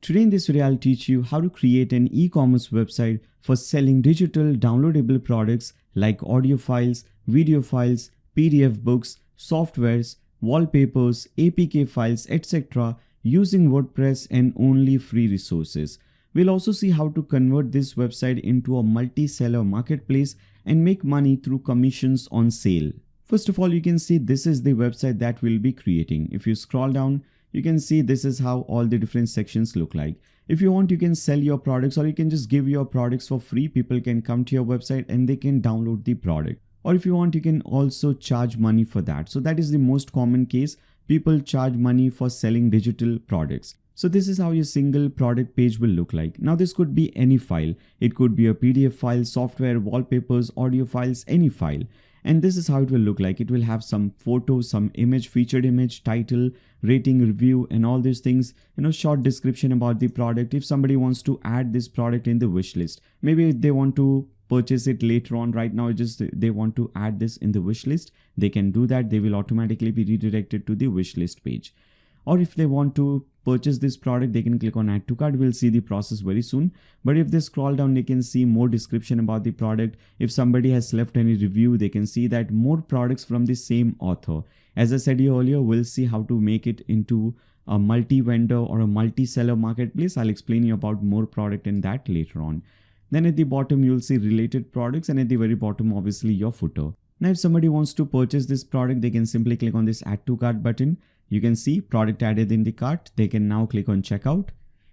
Today in this video, I'll teach you how to create an e-commerce website for selling digital downloadable products like audio files, video files, PDF books, softwares, wallpapers, APK files, etc. using WordPress and only free resources. We'll also see how to convert this website into a multi-seller marketplace and make money through commissions on sale. First of all, you can see this is the website that we'll be creating. If you scroll down, you can see this is how all the different sections look like. If you want, you can sell your products, or you can just give your products for free. People can come to your website and they can download the product. Or if you want, you can also charge money for that. So that is the most common case. People charge money for selling digital products. So this is how your single product page will look like. Now this could be any file. It could be a PDF file, software, wallpapers, audio files, any file. And this is how it will look like. It will have some photos, some image, featured image, title, rating, review, and all these things, short description about the product. If somebody wants to add this product in the wish list, maybe they want to purchase it later on. Right now, they want to add this in the wish list, they can do that. They will automatically be redirected to the wish list page. Or if they want to purchase this product, they can click on add to cart. We'll see the process very soon. But if they scroll down, they can see more description about the product. If somebody has left any review, they can see that more products from the same author. As I said earlier, we'll see how to make it into a multi-vendor or a multi-seller marketplace. I'll explain you about more product in that later on. Then at the bottom, you'll see related products, and at the very bottom, obviously your footer. Now, if somebody wants to purchase this product, they can simply click on this add to cart button. You can see product added in the cart. They can now click on checkout,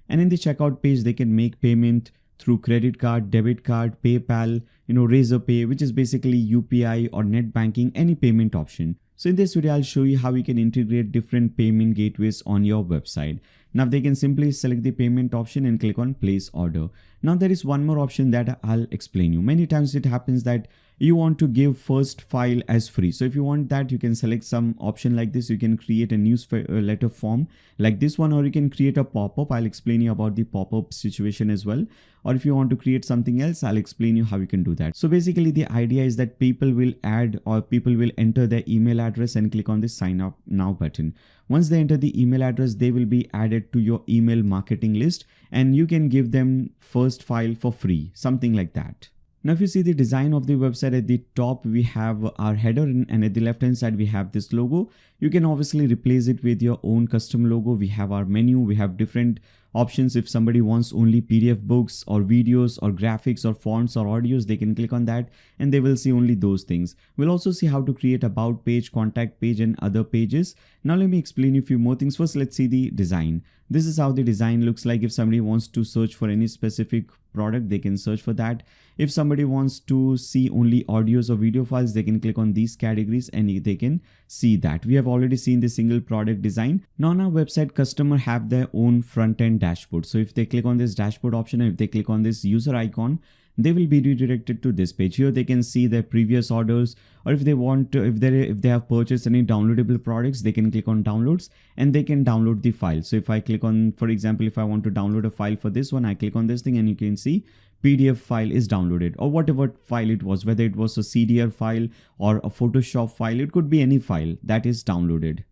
and in the checkout page, they can make payment through credit card, debit card, PayPal, Razorpay, which is basically UPI or net banking, any payment option. So in this video, I'll show you how you can integrate different payment gateways on your website. Now they can simply select the payment option and click on place order. Now there is one more option that I'll explain you. Many times it happens that you want to give first file as free. So if you want that, you can select some option like this. You can create a newsletter form like this one, or you can create a pop-up. I'll explain you about the pop-up situation as well. Or if you want to create something else, I'll explain you how you can do that. So basically the idea is that people will enter their email address and click on the sign up now button. Once they enter the email address, they will be added to your email marketing list, and you can give them first file for free, something like that. Now, if you see the design of the website, at the top, we have our header, and at the left hand side, we have this logo. You can obviously replace it with your own custom logo. We have our menu. We have different options. If somebody wants only PDF books or videos or graphics or fonts or audios, they can click on that and they will see only those things. We'll also see how to create about page, contact page, and other pages. Now let me explain you a few more things. First, let's see the design. This is how the design looks like. If somebody wants to search for any specific product, they can search for that. If somebody wants to see only audios or video files, they can click on these categories and they can see that. We have already seen the single product design. Now on our website, customer have their own front-end dashboard. So if they click on this dashboard option, and if they click on this user icon, they will be redirected to this page. Here they can see their previous orders, or if they want to, if they have purchased any downloadable products, they can click on downloads and they can download the file. So if I click on, for example, if I want to download a file for this one, I click on this thing and you can see PDF file is downloaded, or whatever file it was, whether it was a CDR file or a Photoshop file, it could be any file that is downloaded.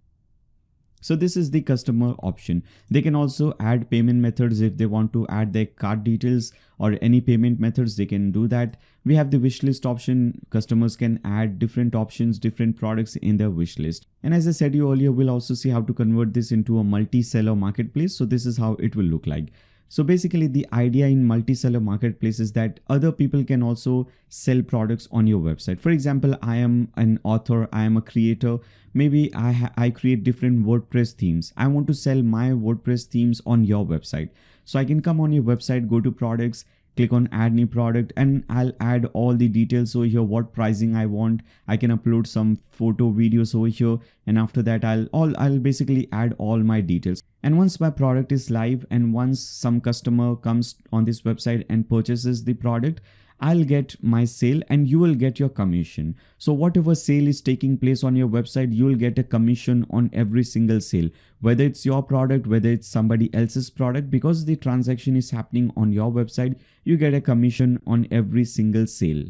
So this is the customer option. They can also add payment methods. If they want to add their card details or any payment methods, they can do that. We have the wish list option. Customers can add different options, different products in their wish list. And as I said you earlier, we'll also see how to convert this into a multi-seller marketplace. So this is how it will look like. So basically the idea in multi-seller marketplace is that other people can also sell products on your website. For example, I am an author, I am a creator. Maybe I create different WordPress themes. I want to sell my WordPress themes on your website. So I can come on your website, go to products, click on add new product, and I'll add all the details over here, what pricing I want. I can upload some photo videos over here, and after that I'll basically add all my details. And once my product is live, and once some customer comes on this website and purchases the product, I'll get my sale and you will get your commission. So whatever sale is taking place on your website, you'll get a commission on every single sale, whether it's your product, whether it's somebody else's product. Because the transaction is happening on your website, you get a commission on every single sale.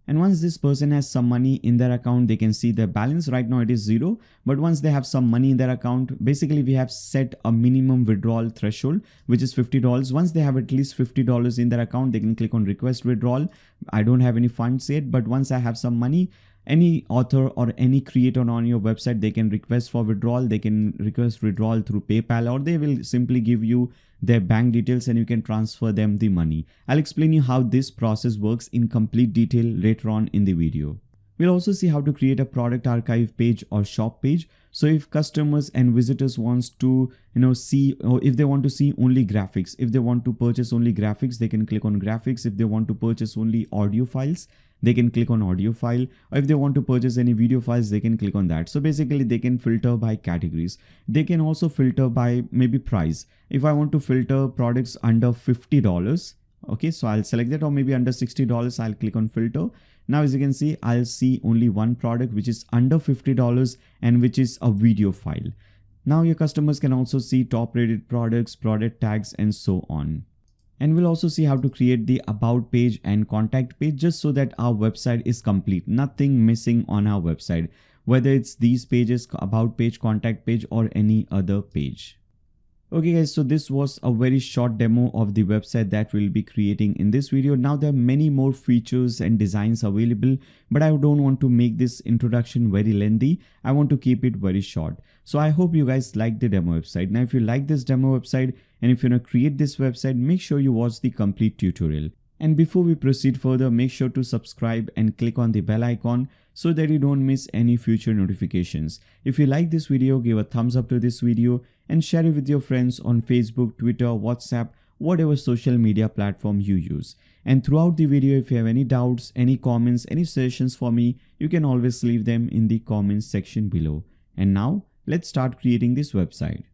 And once this person has some money in their account, they can see their balance. Right now it is 0, but once they have some money in their account, basically we have set a minimum withdrawal threshold, which is $50. Once they have at least $50 in their account, they can click on request withdrawal. I don't have any funds yet, but once I have some money, any author or any creator on your website, they can request for withdrawal. They can request withdrawal through PayPal, or they will simply give you their bank details and you can transfer them the money. I'll explain you how this process works in complete detail later on in the video. We'll also see how to create a product archive page or shop page. So if customers and visitors wants to see, or if they want to see only graphics, if they want to purchase only graphics, they can click on graphics. If they want to purchase only audio files, they can click on audio file, or if they want to purchase any video files, they can click on that. So basically they can filter by categories. They can also filter by maybe price. If I want to filter products under $50, okay, so I'll select that, or maybe under $60, I'll click on filter. Now, as you can see, I'll see only one product which is under $50 and which is a video file. Now your customers can also see top rated products, product tags, and so on. And we'll also see how to create the about page and contact page, just so that our website is complete, nothing missing on our website, whether it's these pages, about page, contact page, or any other page. Okay guys, so this was a very short demo of the website that we'll be creating in this video. Now there are many more features and designs available, but I don't want to make this introduction very lengthy. I want to keep it very short. So I hope you guys like the demo website. Now if you like this demo website and if you want to create this website, make sure you watch the complete tutorial. And before we proceed further, make sure to subscribe and click on the bell icon so that you don't miss any future notifications. If you like this video, give a thumbs up to this video and share it with your friends on Facebook, Twitter, WhatsApp, whatever social media platform you use. And throughout the video, if you have any doubts, any comments, any suggestions for me, you can always leave them in the comments section below. And now let's start creating this website.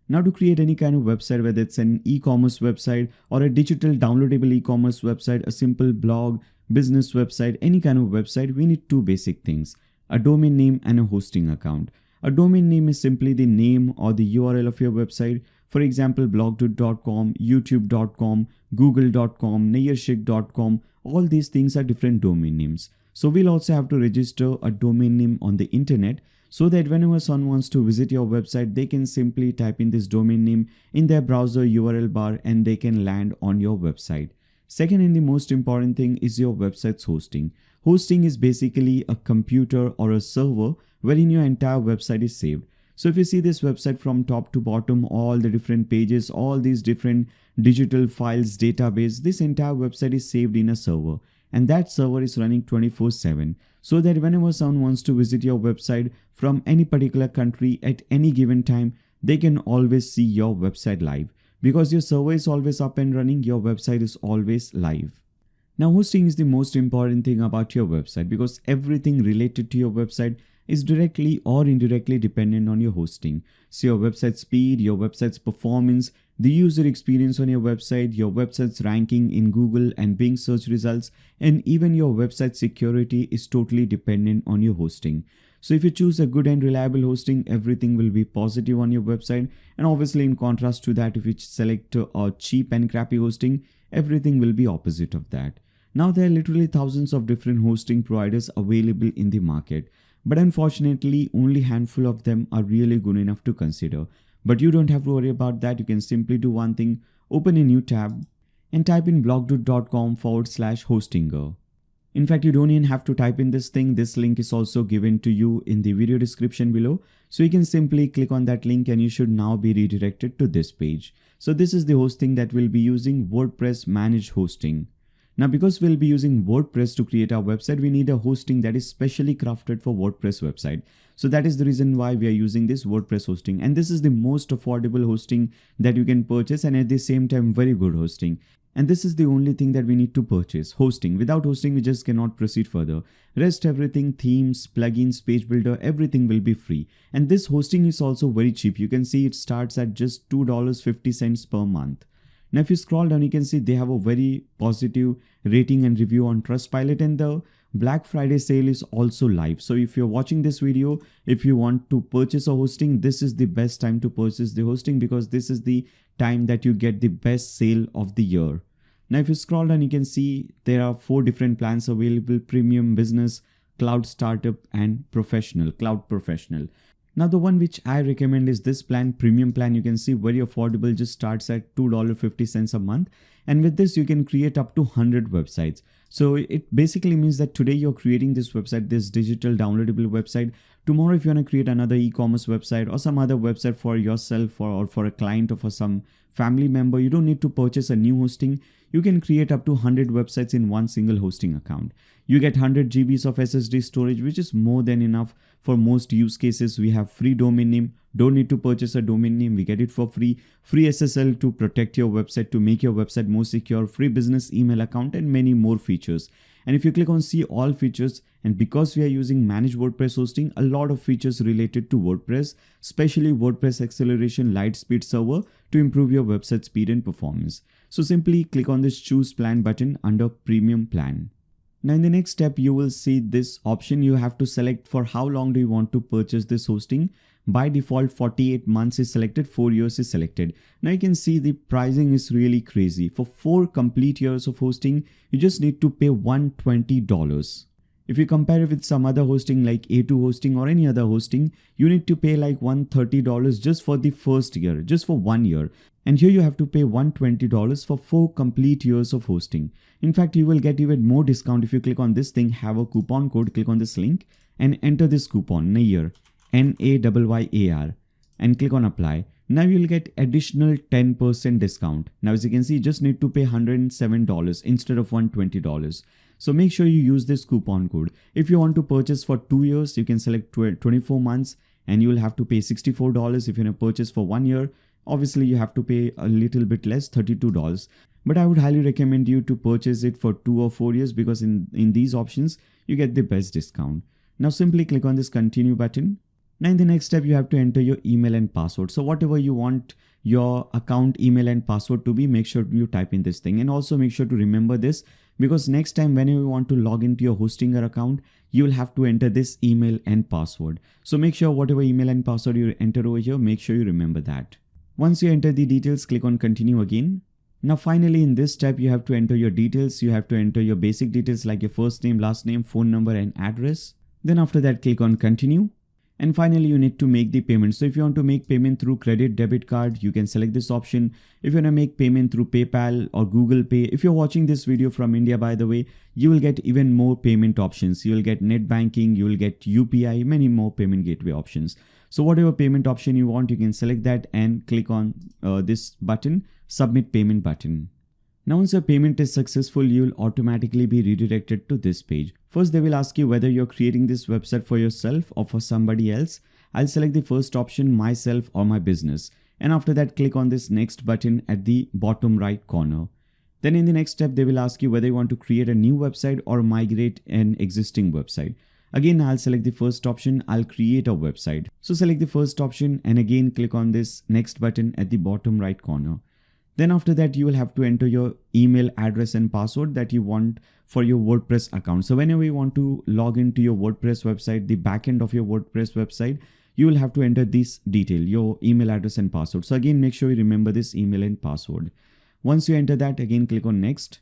Now to create any kind of website, whether it's an e-commerce website or a digital downloadable e-commerce website, a simple blog, business website, any kind of website, we need two basic things: a domain name and a hosting account. A domain name is simply the name or the URL of your website. For example, blogdut.com, youtube.com, google.com, nayyarshik.com, all these things are different domain names. So we'll also have to register a domain name on the internet, so that whenever someone wants to visit your website, they can simply type in this domain name in their browser URL bar and they can land on your website. Second, and the most important thing, is your website's hosting. Hosting is basically a computer or a server wherein your entire website is saved. So if you see this website from top to bottom, all the different pages, all these different digital files, database, this entire website is saved in a server. And that server is running 24/7, so that whenever someone wants to visit your website from any particular country at any given time, they can always see your website live. Because your server is always up and running, your website is always live. Now hosting is the most important thing about your website, because everything related to your website is directly or indirectly dependent on your hosting. So your website speed, your website's performance, the user experience on your website's ranking in Google and Bing search results, and even your website security is totally dependent on your hosting. So if you choose a good and reliable hosting, everything will be positive on your website. And obviously in contrast to that, if you select a cheap and crappy hosting, everything will be opposite of that. Now there are literally thousands of different hosting providers available in the market, but unfortunately only a handful of them are really good enough to consider. But you don't have to worry about that. You can simply do one thing: open a new tab and type in blogdut.com/hostinger. In fact, you don't even have to type in this thing. This link is also given to you in the video description below. So you can simply click on that link and you should now be redirected to this page. So this is the hosting that we'll be using: WordPress managed hosting. Now, because we'll be using WordPress to create our website, we need a hosting that is specially crafted for WordPress website. So that is the reason why we are using this WordPress hosting. And this is the most affordable hosting that you can purchase, and at the same time very good hosting. And this is the only thing that we need to purchase: hosting. Without hosting, we just cannot proceed further. Rest everything, themes, plugins, page builder, everything will be free. And this hosting is also very cheap. You can see it starts at just $2.50 per month. Now, if you scroll down, you can see they have a very positive rating and review on Trustpilot, and the Black Friday sale is also live. So if you're watching this video, if you want to purchase a hosting, this is the best time to purchase the hosting, because this is the time that you get the best sale of the year. Now if you scroll down, you can see there are 4 different plans available: premium, business, cloud startup, and professional, cloud professional. Now the one which I recommend is this plan, premium plan. You can see very affordable, just starts at $2.50 a month. And with this, you can create up to 100 websites. So it basically means that today you're creating this website, this digital downloadable website. Tomorrow, if you want to create another e-commerce website or some other website for yourself or for a client or for some family member, you don't need to purchase a new hosting. You can create up to 100 websites in one single hosting account. You get 100 GBs of SSD storage, which is more than enough for most use cases. We have free domain name. Don't need to purchase a domain name. We get it for free. Free SSL to protect your website, to make your website more secure. Free business email account, and many more features. And if you click on see all features, and because we are using managed WordPress hosting, a lot of features related to WordPress, especially WordPress acceleration, Lightspeed server, to improve your website speed and performance. So simply click on this choose plan button under premium plan. Now in the next step, you will see this option. You have to select for how long do you want to purchase this hosting. By default, 48 months is selected, 4 years is selected. Now you can see the pricing is really crazy. For 4 complete years of hosting, you just need to pay $120. If you compare it with some other hosting like A2 hosting or any other hosting, you need to pay like $130 just for the first year, just for 1 year. And here you have to pay $120 for 4 complete years of hosting. In fact, you will get even more discount if you click on this thing, have a coupon code, click on this link and enter this coupon, Nayyar, Nayyar, and click on apply. Now you will get additional 10% discount. Now as you can see, you just need to pay $107 instead of $120. So make sure you use this coupon code. If you want to purchase for 2 years, you can select 24 months and you will have to pay $64. If you want to purchase for 1 year, obviously you have to pay a little bit less, $32. But I would highly recommend you to purchase it for 2 or 4 years because in these options, you get the best discount. Now simply click on this continue button. Now in the next step, you have to enter your email and password. So whatever you want your account email and password to be, make sure you type in this thing. And also make sure to remember this, because next time when you want to log into your Hostinger account, you will have to enter this email and password. So make sure whatever email and password you enter over here, make sure you remember that. Once you enter the details, click on continue again. Now finally in this step, you have to enter your details. You have to enter your basic details like your first name, last name, phone number and address. Then after that, click on continue. And finally, you need to make the payment. So if you want to make payment through credit, debit card, you can select this option. If you want to make payment through PayPal or Google Pay, if you're watching this video from India, by the way, you will get even more payment options. You will get net banking, you will get UPI, many more payment gateway options. So whatever payment option you want, you can select that and click on this button, submit payment button. Now once your payment is successful, you will automatically be redirected to this page. First, they will ask you whether you're creating this website for yourself or for somebody else. I'll select the first option, myself or my business. And after that, click on this next button at the bottom right corner. Then in the next step, they will ask you whether you want to create a new website or migrate an existing website. Again, I'll select the first option, I'll create a website. So select the first option and again click on this next button at the bottom right corner. Then after that, you will have to enter your email address and password that you want for your WordPress account. So whenever you want to log into your WordPress website, the backend of your WordPress website, you will have to enter this detail, your email address and password. So again, make sure you remember this email and password. Once you enter that, again, click on next.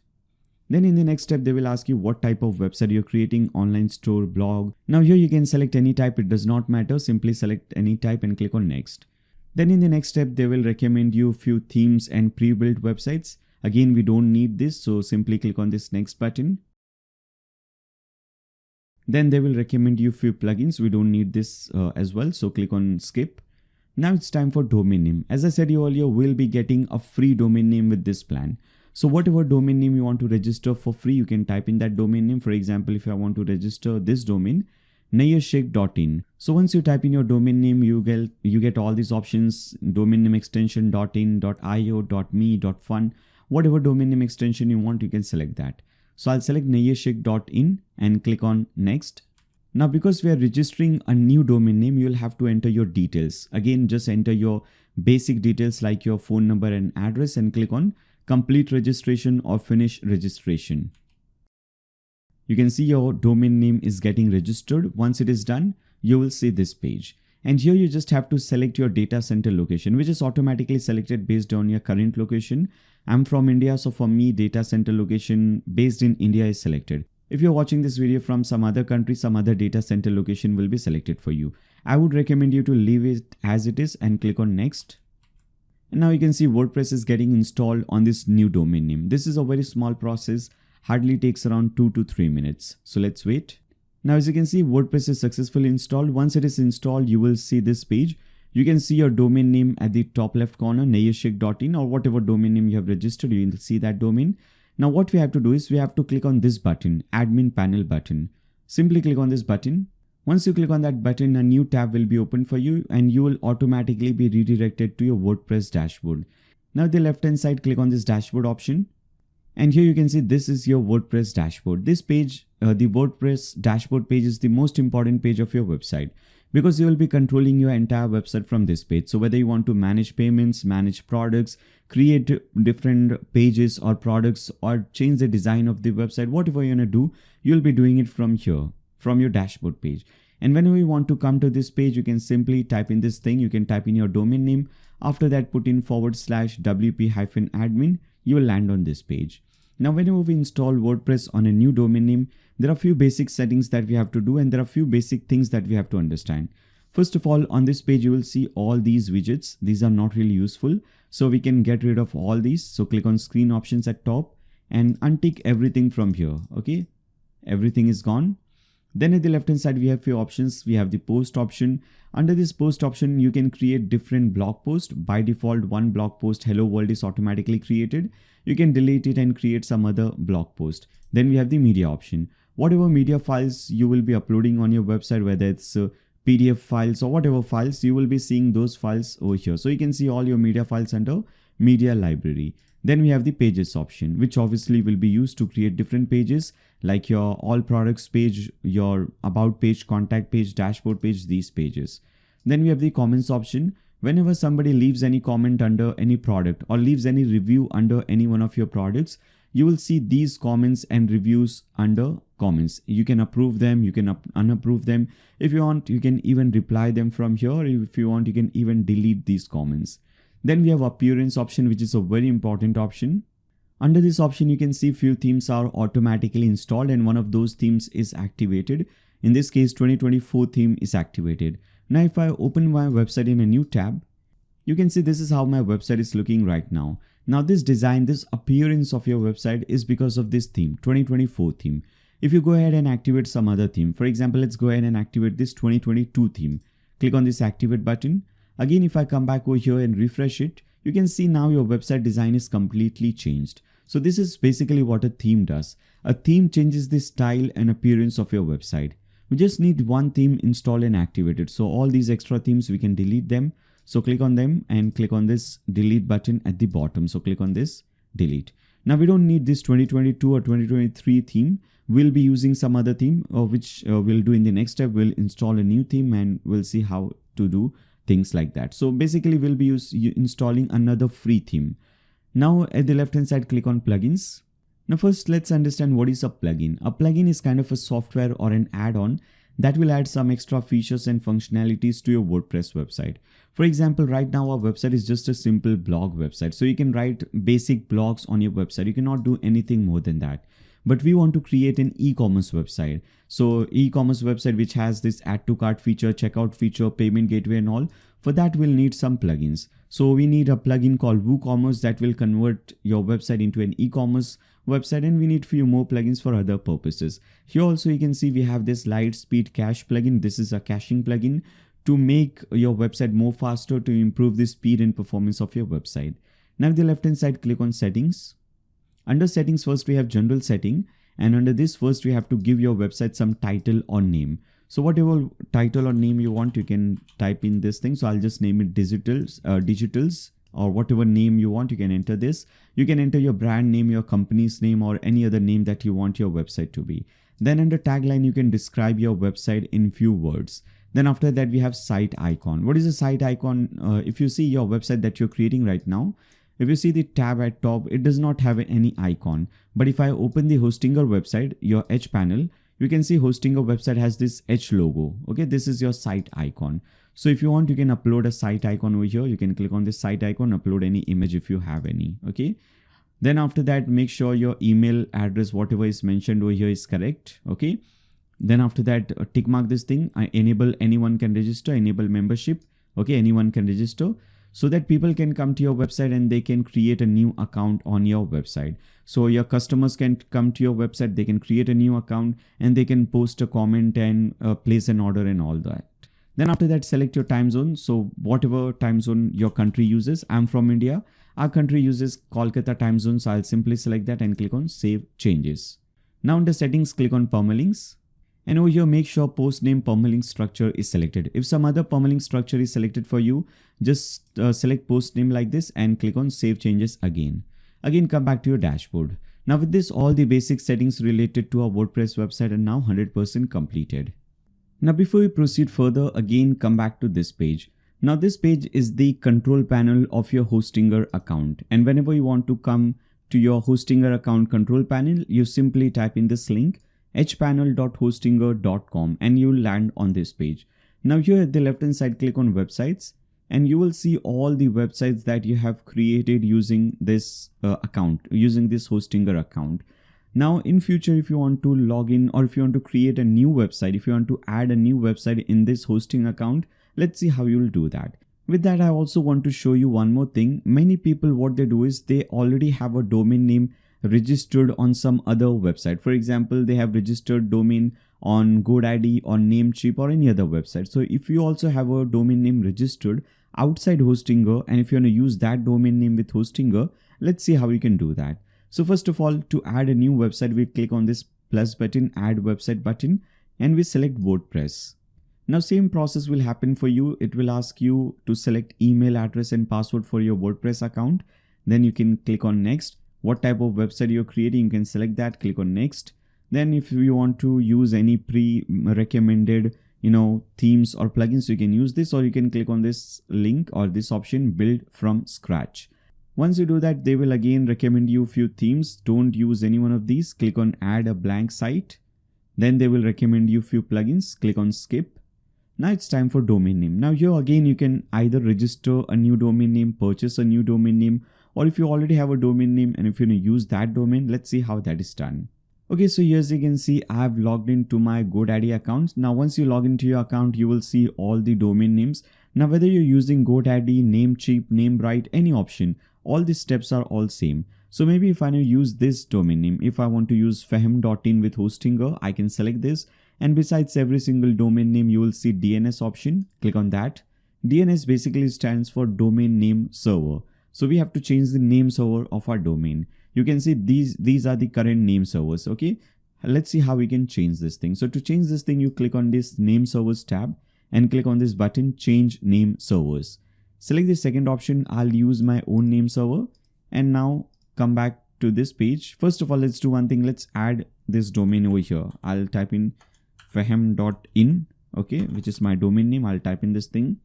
Then in the next step, they will ask you what type of website you're creating, online store, blog. Now here you can select any type, it does not matter. Simply select any type and click on next. Then in the next step, they will recommend you a few themes and pre-built websites. Again, we don't need this, so simply click on this next button. Then they will recommend you a few plugins. We don't need this as well, so click on skip. Now it's time for domain name. As I said you earlier, we'll be getting a free domain name with this plan. So whatever domain name you want to register for free, you can type in that domain name. For example, if I want to register this domain, nayyar.in. So once you type in your domain name, you get all these options: domain name extension .in, .io, .me, .fun. Whatever domain name extension you want, you can select that. So I'll select nayyar.in and click on next. Now because we are registering a new domain name, you will have to enter your details. Again, just enter your basic details like your phone number and address and click on complete registration or finish registration. You can see your domain name is getting registered. Once it is done, you will see this page. And here you just have to select your data center location, which is automatically selected based on your current location. I'm from India, so for me, data center location based in India is selected. If you're watching this video from some other country, some other data center location will be selected for you. I would recommend you to leave it as it is and click on next. And now you can see WordPress is getting installed on this new domain name. This is a very small process, hardly takes around 2 to 3 minutes. So let's wait. Now as you can see, WordPress is successfully installed. Once it is installed, you will see this page. You can see your domain name at the top left corner, nayyar.in, or whatever domain name you have registered, you will see that domain. Now what we have to do is we have to click on this button, admin panel button. Simply click on this button. Once you click on that button, a new tab will be open for you and you will automatically be redirected to your WordPress dashboard. Now at the left hand side, click on this dashboard option. And here you can see this is your WordPress dashboard. This page, the WordPress dashboard page, is the most important page of your website because you will be controlling your entire website from this page. So whether you want to manage payments, manage products, create different pages or products, or change the design of the website, whatever you're going to do, you'll be doing it from here, from your dashboard page. And whenever you want to come to this page, you can simply type in this thing. You can type in your domain name. After that, put in /wp-admin. You will land on this page. Now, whenever we install WordPress on a new domain name, there are a few basic settings that we have to do, and there are a few basic things that we have to understand. First of all, on this page, you will see all these widgets. These are not really useful. So we can get rid of all these. So click on screen options at top and untick everything from here. Okay. Everything is gone. Then at the left hand side, we have few options. We have the post option. Under this post option, you can create different blog posts. By default, one blog post, hello world, is automatically created. You can delete it and create some other blog post. Then we have the media option. Whatever media files you will be uploading on your website, whether it's PDF files or whatever files, you will be seeing those files over here. So you can see all your media files under media library. Then we have the pages option, which obviously will be used to create different pages like your all products page, your about page, contact page, dashboard page, these pages. Then we have the comments option. Whenever somebody leaves any comment under any product or leaves any review under any one of your products, you will see these comments and reviews under comments. You can approve them, you can unapprove them. If you want, you can even reply them from here. If you want, you can even delete these comments. Then we have appearance option, which is a very important option. Under this option, you can see few themes are automatically installed and one of those themes is activated. In this case, 2024 theme is activated. Now, if I open my website in a new tab, you can see this is how my website is looking right now. Now, this design, this appearance of your website is because of this theme, 2024 theme. If you go ahead and activate some other theme, for example, let's go ahead and activate this 2022 theme. Click on this activate button. Again, if I come back over here and refresh it, you can see now your website design is completely changed. So this is basically what a theme does. A theme changes the style and appearance of your website. We just need one theme installed and activated. So all these extra themes, we can delete them. So click on them and click on this delete button at the bottom. So click on this delete. Now we don't need this 2022 or 2023 theme. We'll be using some other theme, which we'll do in the next step. We'll install a new theme and we'll see how to do things like that. So basically we'll be installing another free theme. Now at the left hand side, click on plugins. Now first, let's understand what is a plugin. A plugin is kind of a software or an add-on that will add some extra features and functionalities to your WordPress website. For example, right now our website is just a simple blog website. So you can write basic blogs on your website. You cannot do anything more than that. But we want to create an e-commerce website. So e-commerce website which has this add to cart feature, checkout feature, payment gateway and all. For that we'll need some plugins. So we need a plugin called WooCommerce that will convert your website into an e-commerce website, and we need few more plugins for other purposes. Here also you can see we have this Lightspeed Cache plugin. This is a caching plugin to make your website more faster, to improve the speed and performance of your website. Now at the left hand side, click on settings. Under settings, first we have general setting, and under this first we have to give your website some title or name. So whatever title or name you want, you can type in this thing. So I'll just name it digitals, or whatever name you want, you can enter this. You can enter your brand name, your company's name, or any other name that you want your website to be. Then under tagline, you can describe your website in few words. Then after that, we have site icon. What is a site icon? If you see your website that you're creating right now, if you see the tab at top, it does not have any icon. But if I open the Hostinger website, your H panel, you can see Hostinger website has this H logo. Okay, this is your site icon. So if you want, you can upload a site icon over here. You can click on this site icon, upload any image if you have any. Okay. Then after that, make sure your email address, whatever is mentioned over here, is correct. Okay. Then after that, tick mark this thing. I enable anyone can register, enable membership. Okay. Anyone can register, so that people can come to your website and they can create a new account on your website. So your customers can come to your website, they can create a new account and they can post a comment and place an order and all that. Then after that, select your time zone. So whatever time zone your country uses. I'm from India. Our country uses Kolkata time zone. So I'll simply select that and click on Save Changes. Now under settings, click on permalinks. And over here, make sure post name permalink structure is selected. If some other permalink structure is selected for you, just select post name like this and click on Save Changes again. Again, come back to your dashboard. Now with this, all the basic settings related to our WordPress website are now 100% completed. Now before we proceed further, again come back to this page. Now this page is the control panel of your Hostinger account. And whenever you want to come to your Hostinger account control panel, you simply type in this link hpanel.hostinger.com and you'll land on this page. Now here at the left hand side, click on websites and you will see all the websites that you have created using this account, using this Hostinger account. Now in future, if you want to log in or if you want to create a new website, if you want to add a new website in this hosting account, let's see how you'll do that. With that, I also want to show you one more thing. Many people, what they do is they already have a domain name registered on some other website. For example, they have registered domain on GoDaddy or Namecheap or any other website. So if you also have a domain name registered outside Hostinger and if you want to use that domain name with Hostinger, let's see how you can do that. So first of all, to add a new website, we click on this plus button, add website button, and we select WordPress. Now same process will happen for you. It will ask you to select email address and password for your WordPress account. Then you can click on next. What type of website you're creating, you can select that, click on next. Then if you want to use any pre-recommended, themes or plugins, you can use this, or you can click on this link or this option, build from scratch. Once you do that, they will again recommend you a few themes. Don't use any one of these. Click on add a blank site. Then they will recommend you a few plugins. Click on skip. Now it's time for domain name. Now here again, you can either register a new domain name, purchase a new domain name, or if you already have a domain name and if you use that domain, let's see how that is done. Okay, so here as you can see, I have logged into my GoDaddy account. Now once you log into your account, you will see all the domain names. Now whether you're using GoDaddy, Namecheap, Namebright, any option, all these steps are all same. So maybe if I want to use this domain name, if I want to use fahem.in with Hostinger, I can select this. And besides every single domain name, you will see DNS option. Click on that. DNS basically stands for domain name server. So we have to change the name server of our domain. You can see these are the current name servers. Okay, let's see how we can change this thing. So to change this thing, you click on this name servers tab and click on this button, change name servers. Select the second option. I'll use my own name server. And now come back to this page. First of all, let's do one thing. Let's add this domain over here. I'll type in fahem.in, okay, which is my domain name. I'll type in this thing.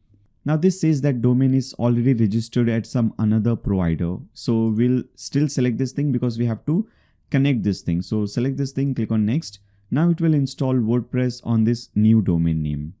Now this says that domain is already registered at some another provider. So we'll still select this thing because we have to connect this thing. So select this thing, click on next. Now it will install WordPress on this new domain name.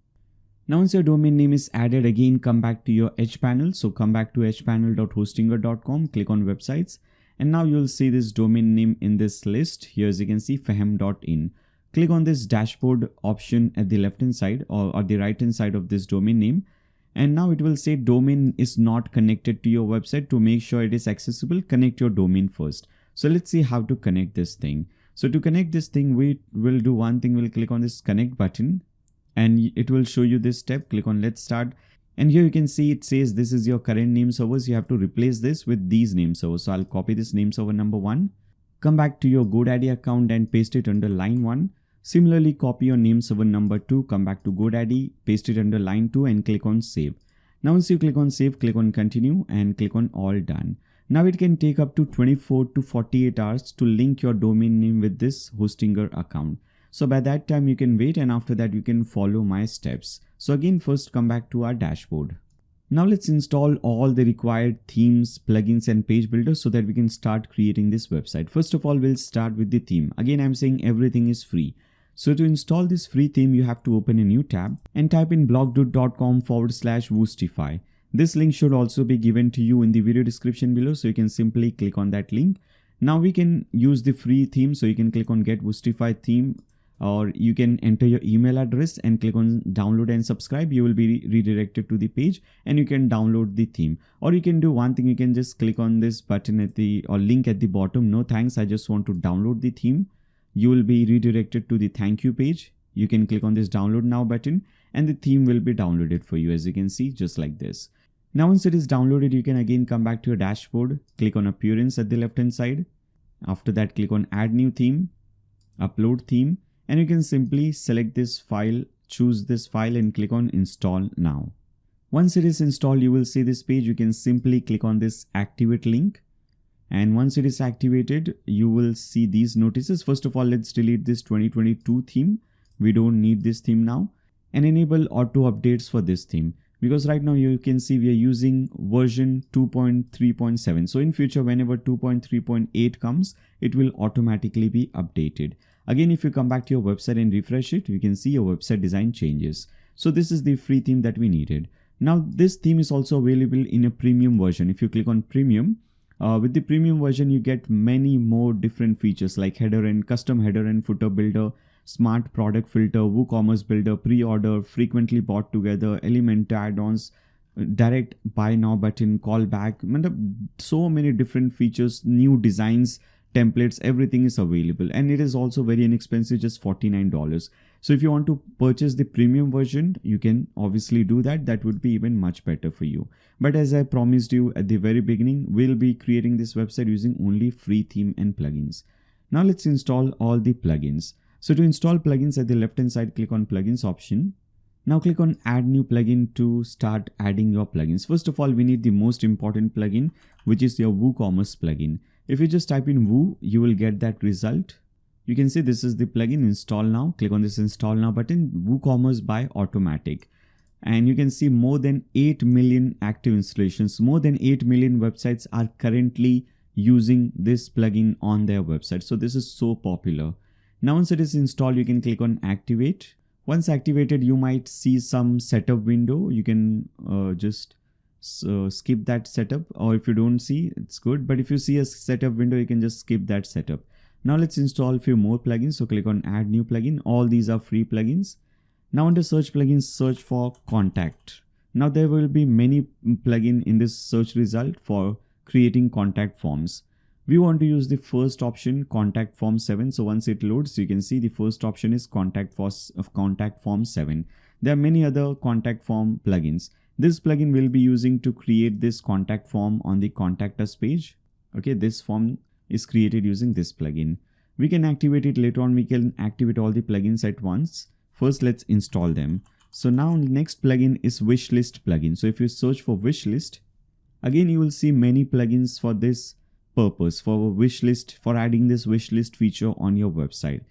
Now once your domain name is added, again come back to your hpanel. So come back to hpanel.hostinger.com, click on websites. And now you'll see this domain name in this list. Here as you can see, fahem.in. Click on this dashboard option at the left hand side or the right hand side of this domain name. And now it will say domain is not connected to your website. To make sure it is accessible, connect your domain first. So let's see how to connect this thing. So to connect this thing, we will do one thing. We'll click on this connect button and it will show you this step. Click on let's start. And here you can see it says this is your current name servers. You have to replace this with these name servers. So I'll copy this name server number 1. Come back to your GoDaddy account and paste it under line 1. Similarly, copy your name server number 2, come back to GoDaddy, paste it under line 2 and click on save. Now once you click on save, click on continue and click on all done. Now it can take up to 24 to 48 hours to link your domain name with this Hostinger account. So by that time you can wait and after that you can follow my steps. So again, first come back to our dashboard. Now let's install all the required themes, plugins and page builders so that we can start creating this website. First of all, we'll start with the theme. Again, I'm saying everything is free. So to install this free theme, you have to open a new tab and type in blogdoot.com/Woostify. This link should also be given to you in the video description below, so you can simply click on that link. Now we can use the free theme, so you can click on Get Woostify theme, or you can enter your email address and click on download and subscribe. You will be redirected to the page and you can download the theme. Or you can do one thing, you can just click on this button at the or link at the bottom. No thanks, I just want to download the theme. You will be redirected to the thank you page. You can click on this download now button and the theme will be downloaded for you, as you can see, just like this. Now once it is downloaded, you can again come back to your dashboard, click on appearance at the left hand side. After that, click on add new theme, upload theme, and you can simply select this file, choose this file and click on install now. Once it is installed, you will see this page. You can simply click on this activate link. And once it is activated, you will see these notices. First of all, let's delete this 2022 theme. We don't need this theme now. And enable auto updates for this theme. Because right now you can see we are using version 2.3.7. So in future, whenever 2.3.8 comes, it will automatically be updated. Again, if you come back to your website and refresh it, you can see your website design changes. So this is the free theme that we needed. Now this theme is also available in a premium version. If you click on premium, with the premium version, you get many more different features like header and custom header and footer builder, smart product filter, WooCommerce builder, pre-order, frequently bought together, element add-ons, direct buy now button, callback, so many different features, new designs, templates, everything is available, and it is also very inexpensive, just $49. So if you want to purchase the premium version, you can obviously do that. That would be even much better for you. But as I promised you at the very beginning, we'll be creating this website using only free theme and plugins. Now let's install all the plugins. So to install plugins, at the left hand side, click on plugins option. Now click on add new plugin to start adding your plugins. First of all, we need the most important plugin, which is your WooCommerce plugin. If you just type in Woo, you will get that result. You can see this is the plugin. Install now. Click on this install now button. WooCommerce by Automatic. And you can see more than 8 million active installations. More than 8 million websites are currently using this plugin on their website. So this is so popular. Now once it is installed, you can click on activate. Once activated, you might see some setup window. You can just skip that setup, or if you don't see, it's good. But if you see a setup window, you can just skip that setup. Now let's install a few more plugins. So click on add new plugin. All these are free plugins. Now under search plugins, search for contact. Now there will be many plugins in this search result for creating contact forms. We want to use the first option, contact form 7. So once it loads, you can see the first option is contact form 7. There are many other contact form plugins. This plugin will be using to create this contact form on the contact us page. Okay, this form is created using this plugin. We can activate it later on. We can activate all the plugins at once. First, let's install them. So now the next plugin is wishlist plugin. So if you search for wishlist, again you will see many plugins for this purpose, for wishlist, for adding this wishlist feature on your website.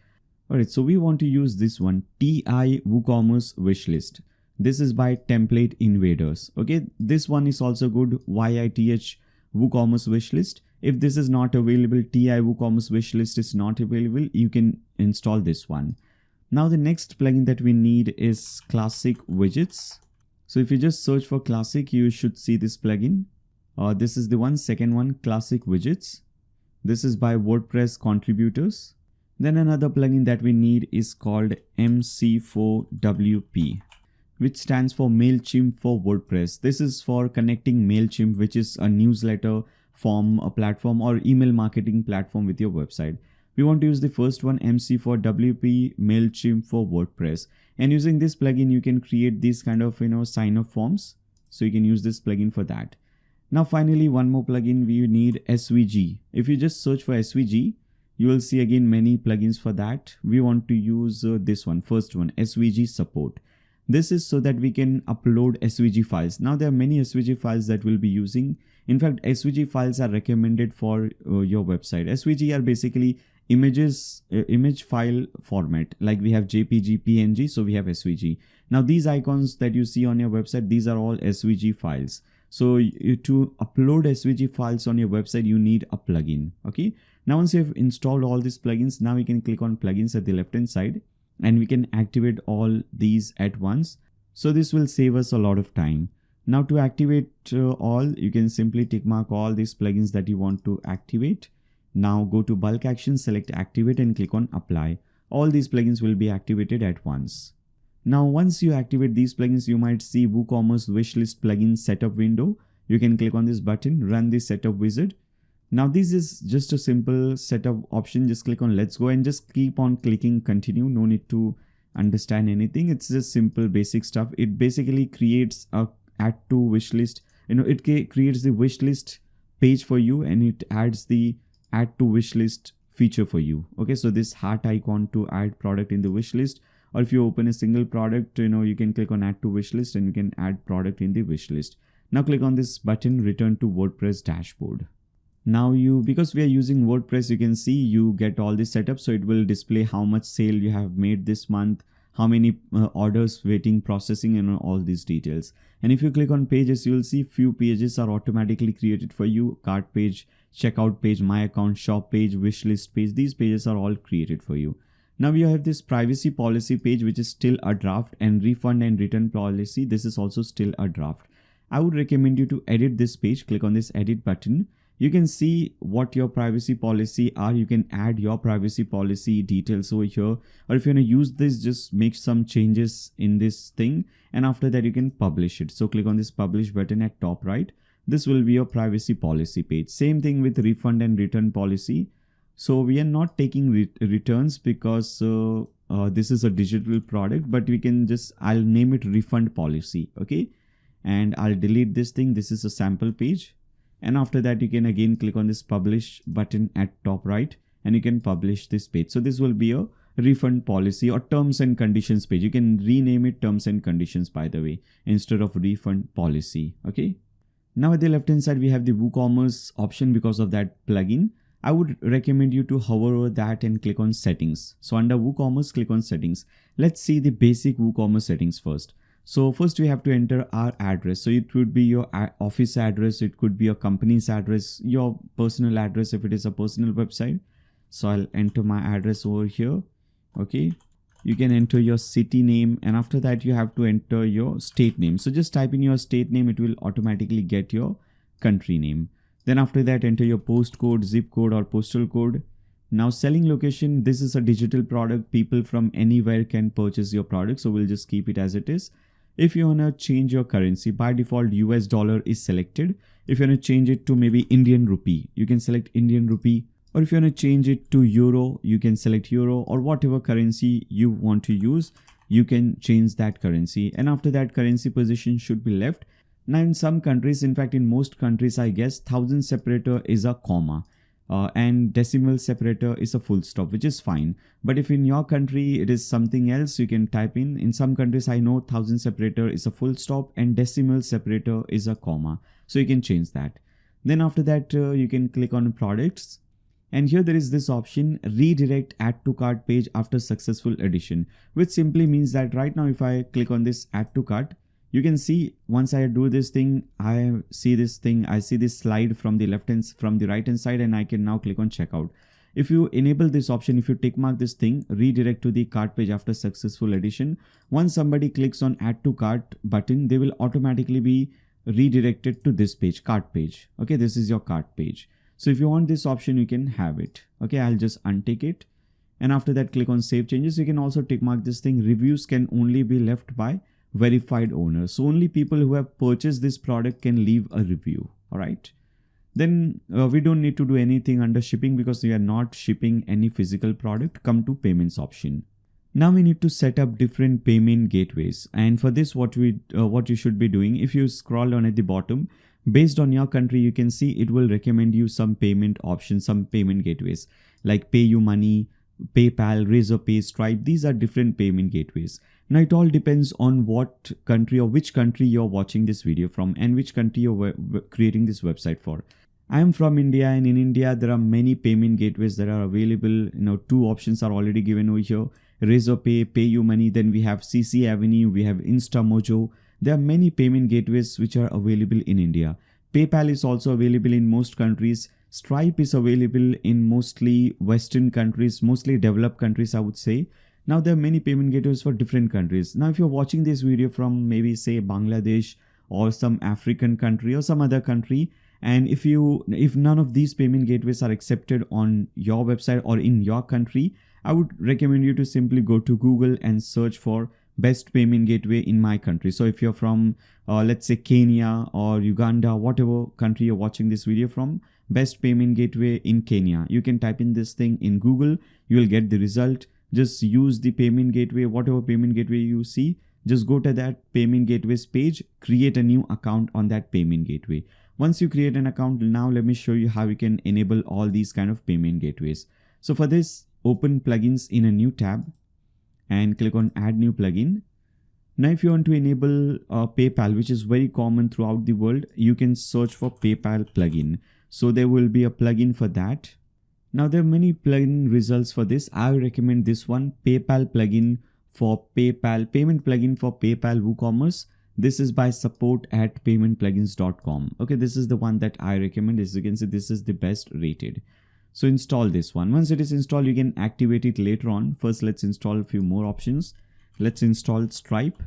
Alright, so we want to use this one, TI WooCommerce wishlist. This is by Template Invaders. Okay, this one is also good, YITH WooCommerce wishlist. If this is not available, TI WooCommerce wishlist is not available, you can install this one. Now the next plugin that we need is Classic Widgets. So if you just search for Classic, you should see this plugin. This is the second one, Classic Widgets. This is by WordPress contributors. Then another plugin that we need is called MC4WP, which stands for MailChimp for WordPress. This is for connecting MailChimp, which is a newsletter form, a platform or email marketing platform with your website. We want to use the first one, MC4WP, MailChimp for WordPress. And using this plugin, you can create these kind of, sign up forms. So you can use this plugin for that. Now, finally, one more plugin we need, SVG. If you just search for SVG, you will see again many plugins for that. We want to use this one, first one, SVG support. This is so that we can upload SVG files. Now there are many SVG files that we'll be using. In fact, SVG files are recommended for your website. SVG are basically images, image file format. Like we have JPG, PNG, so we have SVG. Now these icons that you see on your website, these are all SVG files. So to upload SVG files on your website, you need a plugin. Okay. Now once you have installed all these plugins, now you can click on plugins at the left hand side. and we can activate all these at once. So this will save us a lot of time. Now to activate all, you can simply tick mark all these plugins that you want to activate. Now go to bulk action, select activate and click on apply. All these plugins will be activated at once. Now once you activate these plugins, you might see WooCommerce wishlist plugin setup window. You can click on this button, run the setup wizard. Now this is just a simple setup option. Just click on let's go and just keep on clicking continue. No need to understand anything. It's just simple basic stuff. It basically creates a add to wishlist. It creates the wishlist page for you, and it adds the add to wishlist feature for you. Okay, so this heart icon to add product in the wishlist, or if you open a single product, you can click on add to wishlist and you can add product in the wishlist. Now click on this button, return to WordPress dashboard. Now because we are using WordPress, you can see you get all this setup. So it will display how much sale you have made this month, how many orders waiting, processing, and all these details. And if you click on pages, you'll see few pages are automatically created for you. Cart page, checkout page, my account, shop page, wishlist page. These pages are all created for you. Now you have this privacy policy page, which is still a draft, and refund and return policy. This is also still a draft. I would recommend you to edit this page. Click on this edit button. You can see what your privacy policy are. You can add your privacy policy details over here, or if you want to use this, just make some changes in this thing, and after that you can publish it. So click on this publish button at top right. This will be your privacy policy page. Same thing with refund and return policy. So we are not taking returns because this is a digital product, but we can I'll name it refund policy. Okay, and I'll delete this thing. This is a sample page. And after that, you can again click on this publish button at top right, and you can publish this page. So this will be a refund policy or terms and conditions page. You can rename it terms and conditions, by the way, instead of refund policy. Okay. Now at the left hand side, we have the WooCommerce option because of that plugin. I would recommend you to hover over that and click on settings. So under WooCommerce, click on settings. Let's see the basic WooCommerce settings first. So first we have to enter our address. So it would be your office address. It could be your company's address, your personal address if it is a personal website. So I'll enter my address over here. Okay. You can enter your city name, and after that you have to enter your state name. So just type in your state name. It will automatically get your country name. Then after that, enter your postcode, zip code or postal code. Now selling location, this is a digital product. People from anywhere can purchase your product. So we'll just keep it as it is. If you want to change your currency, by default US dollar is selected. If you want to change it to maybe Indian rupee, you can select Indian rupee. Or if you want to change it to euro, you can select euro, or whatever currency you want to use, you can change that currency. And after that, currency position should be left. Now in some countries, in fact in most countries, I guess, thousand separator is a comma. And decimal separator is a full stop, which is fine. But if in your country it is something else, you can type in some countries, I know thousand separator is a full stop and decimal separator is a comma. So you can change that. Then after that, you can click on products. And here there is this option, redirect add to cart page after successful addition, which simply means that right now if I click on this add to cart, you can see once I do this thing, I see this slide from the right hand side, and I can now click on checkout. If you enable this option, if you tick mark this thing, redirect to the cart page after successful addition, once somebody clicks on add to cart button, they will automatically be redirected to this page, cart page. Okay, this is your cart page. So if you want this option, you can have it. Okay, I'll just untick it. And after that, click on save changes. You can also tick mark this thing, reviews can only be left by verified owners. So only people who have purchased this product can leave a review. All right. Then we don't need to do anything under shipping because we are not shipping any physical product. Come to payments option. Now we need to set up different payment gateways. And for this, what you should be doing, if you scroll down at the bottom, based on your country, you can see it will recommend you some payment options, some payment gateways like PayUmoney, PayPal, Razorpay, Stripe. These are different payment gateways. Now it all depends on what country or which country you're watching this video from and which country you're creating this website for. I am from India, and in India there are many payment gateways that are available. Two options are already given over here: Razorpay, PayUmoney. Then we have CC Avenue, we have InstaMojo. There are many payment gateways which are available in India. PayPal is also available in most countries. Stripe is available in mostly Western countries, mostly developed countries, I would say. Now there are many payment gateways for different countries. Now if you're watching this video from maybe say Bangladesh or some African country or some other country, and if none of these payment gateways are accepted on your website or in your country, I would recommend you to simply go to Google and search for best payment gateway in my country. So if you're from let's say Kenya or Uganda, whatever country you're watching this video from, best payment gateway in Kenya, you can type in this thing in Google, you will get the result. Just use the payment gateway, whatever payment gateway you see, just go to that payment gateways page, create a new account on that payment gateway. Once you create an account, now let me show you how you can enable all these kind of payment gateways. So for this, open plugins in a new tab and click on add new plugin. Now if you want to enable PayPal, which is very common throughout the world, you can search for PayPal plugin. So there will be a plugin for that. Now there are many plugin results for this. I recommend this one, PayPal plugin for PayPal, payment plugin for PayPal WooCommerce. This is by support@paymentplugins.com. Okay, this is the one that I recommend. As you can see, this is the best rated. So install this one. Once it is installed, you can activate it later on. First, let's install a few more options. Let's install Stripe.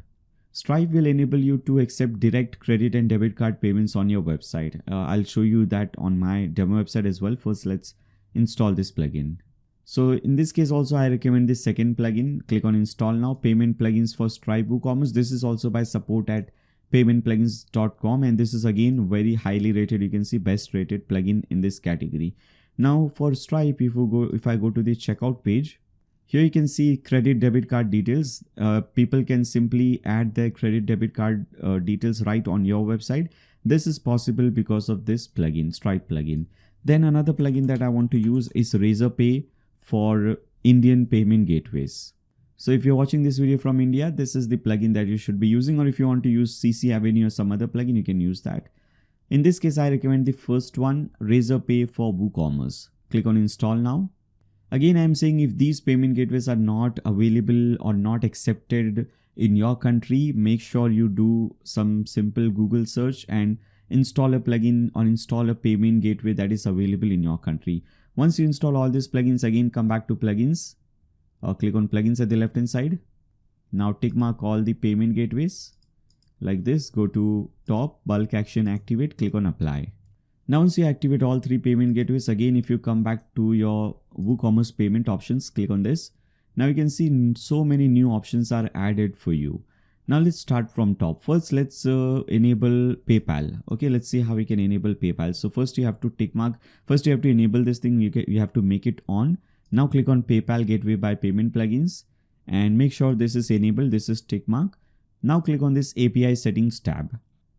Stripe will enable you to accept direct credit and debit card payments on your website. I'll show you that on my demo website as well. First, let's install this plugin. So in this case also, I recommend this second plugin. Click on install now, payment plugins for Stripe WooCommerce. This is also by support@paymentplugins.com, and this is again very highly rated. You can see best rated plugin in this category. Now for Stripe, if I go to the checkout page, here you can see credit debit card details. People can simply add their credit debit card details right on your website. This is possible because of this plugin, Stripe plugin. Then another plugin that I want to use is Razorpay for Indian payment gateways. So if you're watching this video from India, this is the plugin that you should be using, or if you want to use CC Avenue or some other plugin, you can use that. In this case, I recommend the first one, Razorpay for WooCommerce. Click on install now. Again, I'm saying if these payment gateways are not available or not accepted in your country, make sure you do some simple Google search and install a plugin or install a payment gateway that is available in your country. Once you install all these plugins, again come back to plugins, click on plugins at the left hand side. Now tick mark all the payment gateways like this, go to top, bulk action activate, click on apply. Now once you activate all three payment gateways, again if you come back to your WooCommerce payment options, click on this. Now you can see so many new options are added for you. Now let's start from top. First, let's enable PayPal. Okay, let's see how we can enable PayPal. So first you have to tick mark. First you have to enable this thing. You have to make it on. Now click on PayPal Gateway by Payment Plugins and make sure this is enabled. This is tick mark. Now click on this API Settings tab.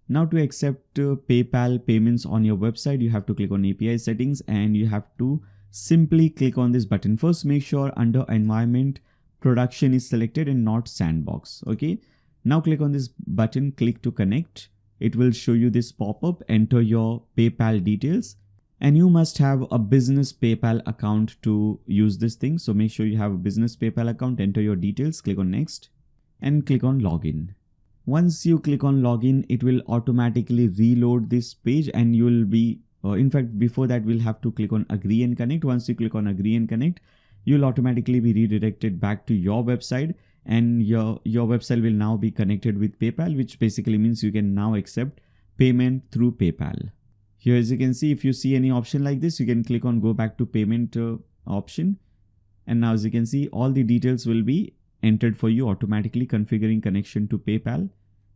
Now to accept PayPal payments on your website, you have to click on API Settings and you have to simply click on this button. First, make sure under Environment Production is selected and not Sandbox. Okay. Now click on this button, click to connect. It will show you this pop-up, enter your PayPal details, and you must have a business PayPal account to use this thing. So make sure you have a business PayPal account, enter your details, click on next and click on login. Once you click on login, it will automatically reload this page and you will be, in fact, before that we'll have to click on agree and connect. Once you click on agree and connect, you'll automatically be redirected back to your website. And your website will now be connected with PayPal, which basically means you can now accept payment through PayPal. Here, as you can see, if you see any option like this, you can click on go back to payment option. And now as you can see, all the details will be entered for you automatically, configuring connection to PayPal.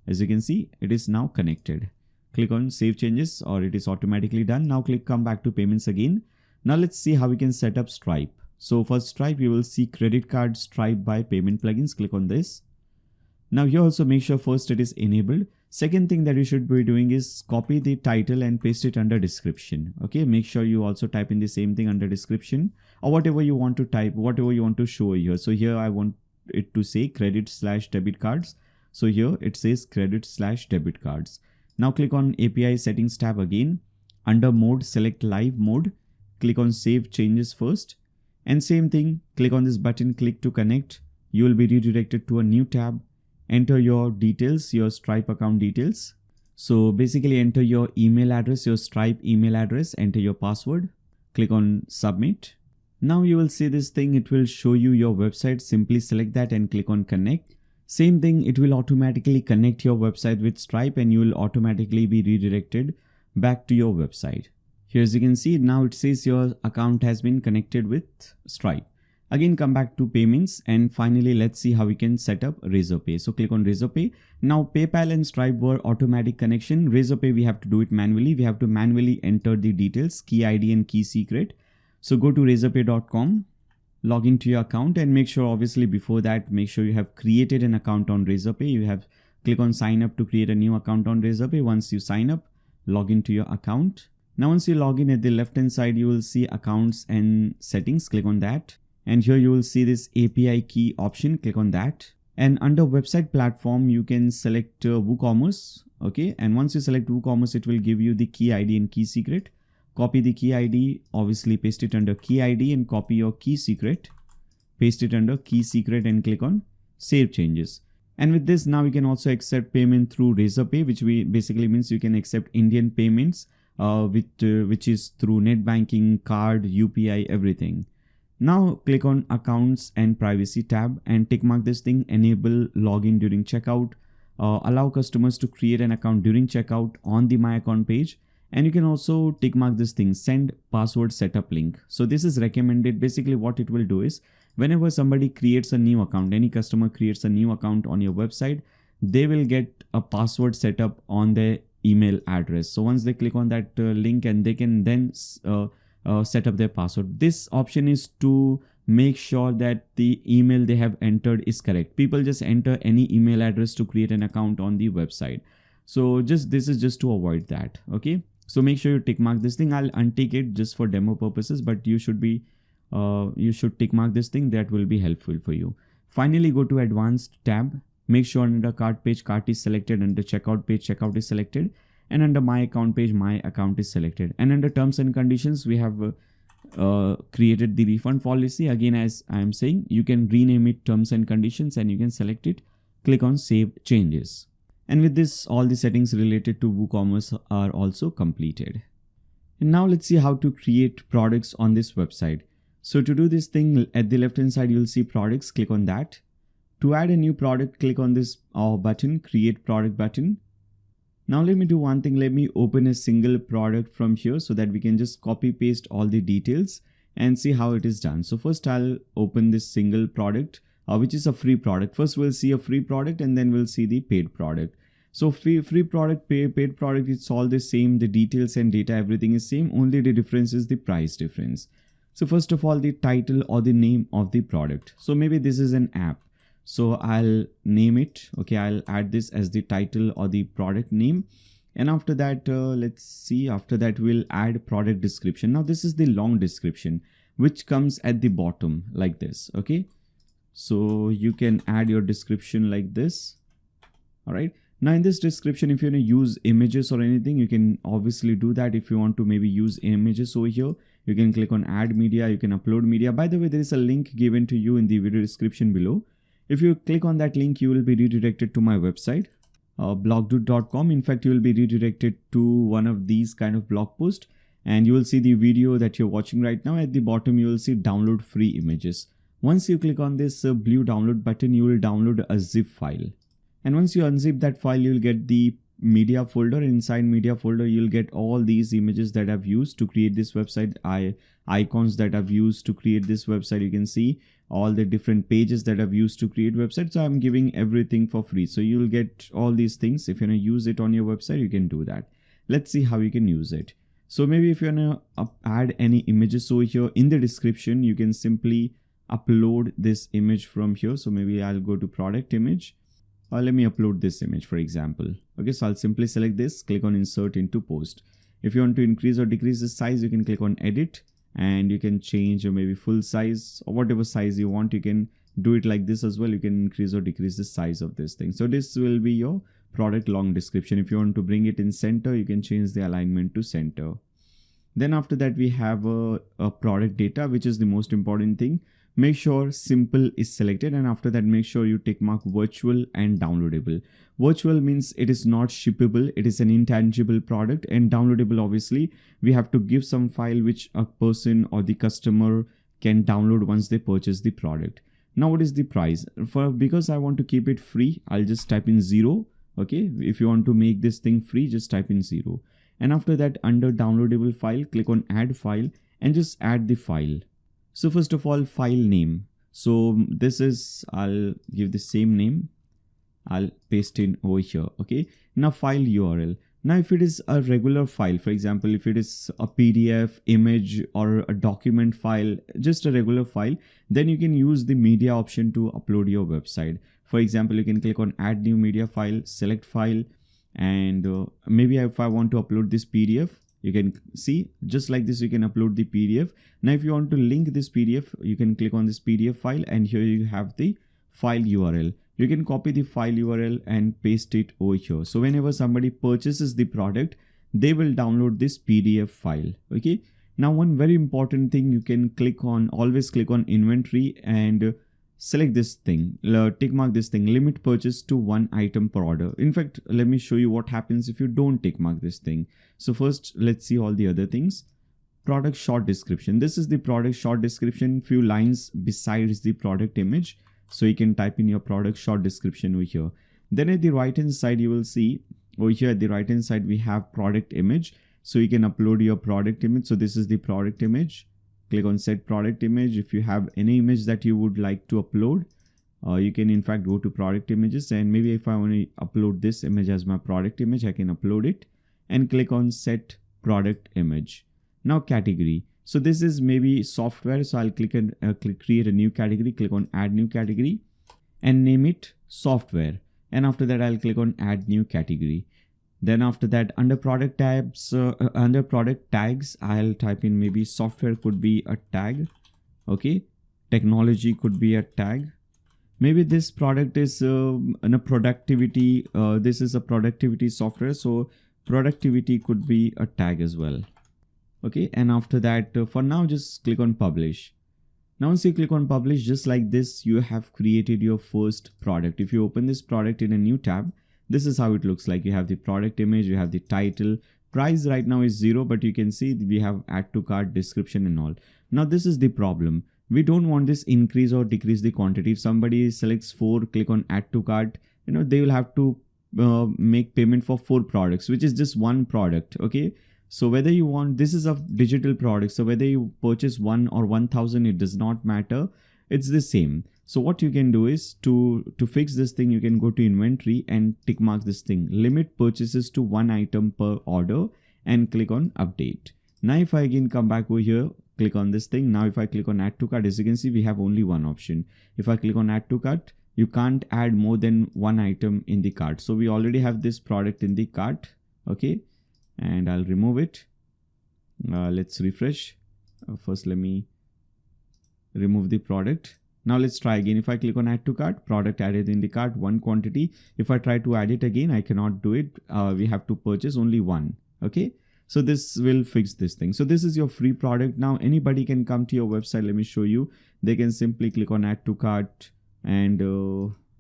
As you can see, it is now connected. Click on save changes or it is automatically done. Now click come back to payments again. Now let's see how we can set up Stripe. So for Stripe, you will see credit card Stripe by Payment Plugins. Click on this. Now here also make sure first it is enabled. Second thing that you should be doing is copy the title and paste it under description. Okay, make sure you also type in the same thing under description or whatever you want to type, whatever you want to show here. So here I want it to say credit/debit cards. So here it says credit/debit cards. Now click on API Settings tab again. Under mode, select live mode. Click on save changes first. And same thing, click on this button, click to connect. You will be redirected to a new tab. Enter your details, your Stripe account details. So basically enter your email address, your Stripe email address, enter your password. Click on submit. Now you will see this thing, it will show you your website. Simply select that and click on connect. Same thing, it will automatically connect your website with Stripe and you will automatically be redirected back to your website. Here as you can see, now it says your account has been connected with Stripe. Again, come back to payments and finally let's see how we can set up Razorpay. So click on Razorpay. Now PayPal and Stripe were automatic connection. Razorpay we have to do it manually. We have to manually enter the details, key ID and key secret. So go to razorpay.com, log into your account and make sure, obviously before that, make sure you have created an account on Razorpay. You have click on sign up to create a new account on Razorpay. Once you sign up, log into your account. Now once you log in, at the left hand side you will see accounts and settings. Click on that. And here you will see this API key option. Click on that. And under website platform, you can select WooCommerce. Okay. And once you select WooCommerce, it will give you the key ID and key secret. Copy the key ID, obviously paste it under key ID and copy your key secret. Paste it under key secret and click on save changes. And with this, now we can also accept payment through Razorpay, which basically means you can accept Indian payments, which is through net banking, card, UPI, everything. Now click on accounts and privacy tab and tick mark this thing, enable login during checkout, allow customers to create an account during checkout on the my account page. And you can also tick mark this thing, send password setup link. So this is recommended. Basically what it will do is whenever somebody creates a new account, any customer creates a new account on your website, they will get a password setup on their email address. So once they click on that link and they can then set up their password. This option is to make sure that the email they have entered is correct. People just enter any email address to create an account on the website. So this is just to avoid that. Okay. So make sure you tick mark this thing. I'll untick it just for demo purposes, but you should tick mark this thing. That will be helpful for you. Finally, go to advanced tab. Make sure under cart page, cart is selected. Under checkout page, checkout is selected. And under my account page, my account is selected. And under terms and conditions, we have created the refund policy. Again, as I am saying, you can rename it terms and conditions and you can select it. Click on save changes. And with this, all the settings related to WooCommerce are also completed. And now let's see how to create products on this website. So to do this thing, at the left hand side, you'll see products. Click on that. To add a new product, click on this button, create product button. Now let me do one thing. Let me open a single product from here so that we can just copy paste all the details and see how it is done. So first I'll open this single product, which is a free product. First we'll see a free product and then we'll see the paid product. So free product, paid product, it's all the same. The details and data, everything is same. Only the difference is the price difference. So first of all, the title or the name of the product. So maybe this is an app. So I'll name it. Okay, I'll add this as the title or the product name. And after that, let's see, after that we'll add product description. Now this is the long description, which comes at the bottom like this. Okay, so you can add your description like this. All right. Now in this description, if you want to use images or anything, you can obviously do that. If you want to maybe use images over here, you can click on add media. You can upload media. By the way, there is a link given to you in the video description below. If you click on that link, you will be redirected to my website, blogdude.com. In fact, you will be redirected to one of these kind of blog posts and you will see the video that you're watching right now. At the bottom, you will see download free images. Once you click on this blue download button, you will download a zip file. And once you unzip that file, you'll get the media folder. Inside media folder, you'll get all these images that I've used to create this website, icons that I've used to create this website. You can see all the different pages that I've used to create websites. So I'm giving everything for free. So you'll get all these things. If you want to use it on your website, you can do that. Let's see how you can use it. So maybe if you want to add any images over here in the description, you can simply upload this image from here. So maybe I'll go to product image. Or let me upload this image, for example. Okay, so I'll simply select this, click on insert into post. If you want to increase or decrease the size, you can click on edit and you can change or maybe full size or whatever size you want. You can do it like this as well. You can increase or decrease the size of this thing. So this will be your product long description. If you want to bring it in center, you can change the alignment to center. Then after that, we have a product data, which is the most important thing. Make sure simple is selected and after that make sure you tick mark virtual and downloadable. Virtual means it is not shippable, it is an intangible product, and downloadable, obviously we have to give some file which a person or the customer can download once they purchase the product. Now what is the price? Because I want to keep it free, I'll just type in 0. Okay, if you want to make this thing free, just type in 0. And after that, under downloadable file, click on add file and just add the file. So first of all, file name. So this is, I'll give the same name. I'll paste in over here. Okay, now file URL. Now if it is a regular file, for example, if it is a PDF, image, or a document file, just a regular file, then you can use the media option to upload your website. For example, you can click on add new media file, select file, and maybe if I want to upload this PDF, you can see just like this, you can upload the PDF. Now if you want to link this PDF, you can click on this PDF file, and here you have the file URL. You can copy the file URL and paste it over here. So whenever somebody purchases the product, they will download this PDF file. Okay. Now one very important thing, you can always click on inventory and select this thing, tick mark this thing, limit purchase to 1 item per order. In fact, let me show you what happens if you don't tick mark this thing. So first, let's see all the other things. Product short description. This is the product short description, few lines besides the product image. So you can type in your product short description over here. Then at the right hand side, you will see over here at the right hand side, we have product image. So you can upload your product image. So this is the product image. Click on set product image. If you have any image that you would like to upload, you can in fact go to product images, and maybe if I want to upload this image as my product image, I can upload it and click on set product image. Now category. So this is maybe software. So I'll click and create a new category, click on add new category and name it software. And after that, I'll click on add new category. Then after that, under product tabs, under product tags, I'll type in maybe software could be a tag. Okay. Technology could be a tag. Maybe this product is in a productivity. This is a productivity software. So productivity could be a tag as well. Okay, and after that, for now, just click on publish. Now once you click on publish, just like this, you have created your first product. If you open this product in a new tab, this is how it looks like. You have the product image, you have the title, price right now is 0, but you can see we have add to cart, description and all. Now this is the problem. We don't want this increase or decrease the quantity. If somebody selects 4, click on add to cart, they will have to make payment for 4 products, which is just 1 product. Okay. So whether you want, this is a digital product. So whether you purchase 1 or 1000, it does not matter. It's the same. So what you can do is to fix this thing, you can go to inventory and tick mark this thing, limit purchases to 1 item per order and click on update. Now, if I again come back over here, click on this thing. Now, if I click on add to cart, as you can see, we have only one option. If I click on add to cart, you can't add more than 1 item in the cart. So we already have this product in the cart. Okay. And I'll remove it. Let's refresh. First, let me remove the product. Now let's try again. If I click on add to cart, product added in the cart, 1 quantity. If I try to add it again, I cannot do it. We have to purchase only 1. Okay. So this will fix this thing. So this is your free product. Now anybody can come to your website. Let me show you. They can simply click on add to cart, and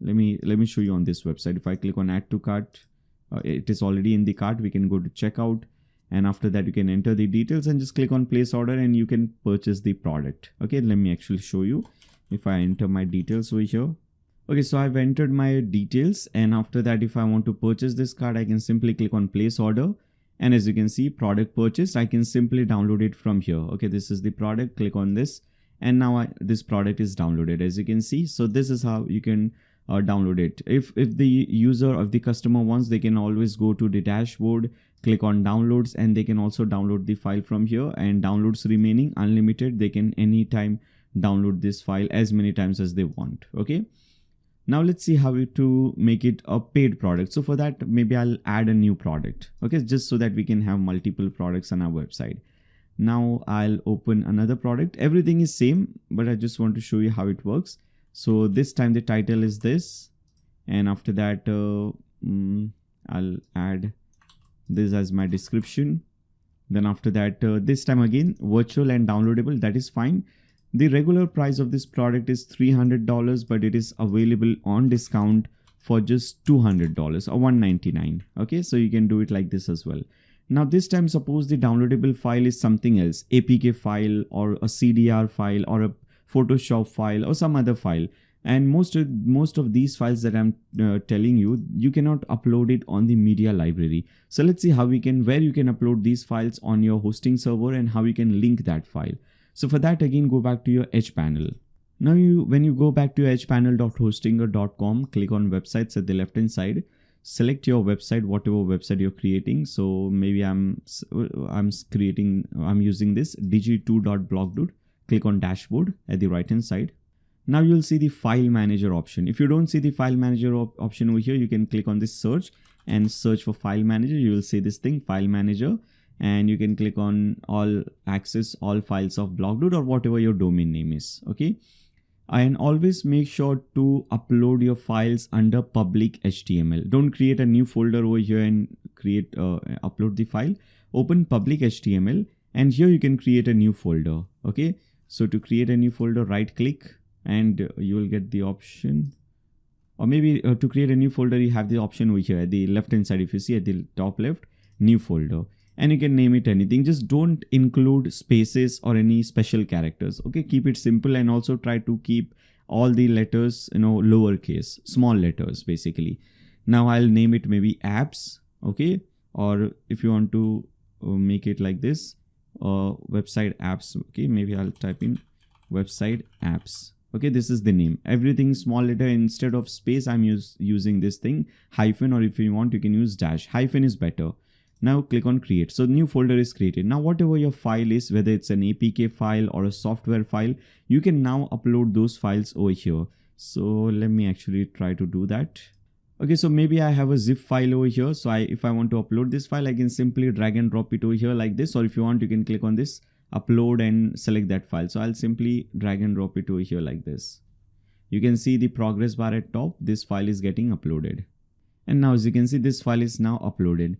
let me show you on this website. If I click on add to cart, it is already in the cart. We can go to checkout, and after that you can enter the details and just click on place order and you can purchase the product. Okay, let me actually show you. If I enter my details over here. Okay, so I've entered my details, and after that, if I want to purchase this card, I can simply click on place order, and as you can see, product purchased, I can simply download it from here. Okay, this is the product, click on this, and now this product is downloaded, as you can see. So this is how you can download it. If the user of the customer wants, they can always go to the dashboard, click on downloads, and they can also download the file from here, and downloads remaining unlimited. They can anytime download this file as many times as they want. Okay, now let's see how to make it a paid product. So for that, maybe I'll add a new product. Okay, just so that we can have multiple products on our website. Now I'll open another product. Everything is same, but I just want to show you how it works. So this time the title is this, and after that I'll add this as my description. Then after that, this time again virtual and downloadable, that is fine. The regular price of this product is $300, but it is available on discount for just $200 or $199. Okay, so you can do it like this as well. Now this time, suppose the downloadable file is something else, APK file or a CDR file or a Photoshop file or some other file. And most of these files that I'm telling you, you cannot upload it on the media library. So let's see how where you can upload these files on your hosting server and how you can link that file. So for that, again, go back to your Edge panel. Now when you go back to edgepanel.hostinger.com, click on websites at the left hand side, select your website, whatever website you're creating. So maybe I'm using this dg2.blogdude. Click on dashboard at the right hand side. Now you'll see the file manager option. If you don't see the file manager option over here, you can click on this search and search for file manager. You will see this thing, file manager, and you can click on access all files of blogdude or whatever your domain name is. Okay. And always make sure to upload your files under public HTML. Don't create a new folder over here and upload the file. Open public HTML and here you can create a new folder. Okay. So to create a new folder, right click and you will get the option, or maybe to create a new folder, you have the option over here at the left hand side. If you see at the top left, new folder, and you can name it anything. Just don't include spaces or any special characters. Okay, keep it simple and also try to keep all the letters, lowercase, small letters basically. Now I'll name it maybe apps. Okay, or if you want to make it like this, website apps. Okay, maybe I'll type in website apps. Okay, this is the name. Everything small letter. Instead of space, I'm using this thing, hyphen, or if you want, you can use dash. Hyphen is better. Now click on create. So new folder is created. Now whatever your file is, whether it's an APK file or a software file, you can now upload those files over here. So let me actually try to do that. Okay, so maybe I have a zip file over here. So if I want to upload this file, I can simply drag and drop it over here like this. Or if you want, you can click on this upload and select that file. So I'll simply drag and drop it over here like this. You can see the progress bar at top. This file is getting uploaded. And now as you can see, this file is now uploaded.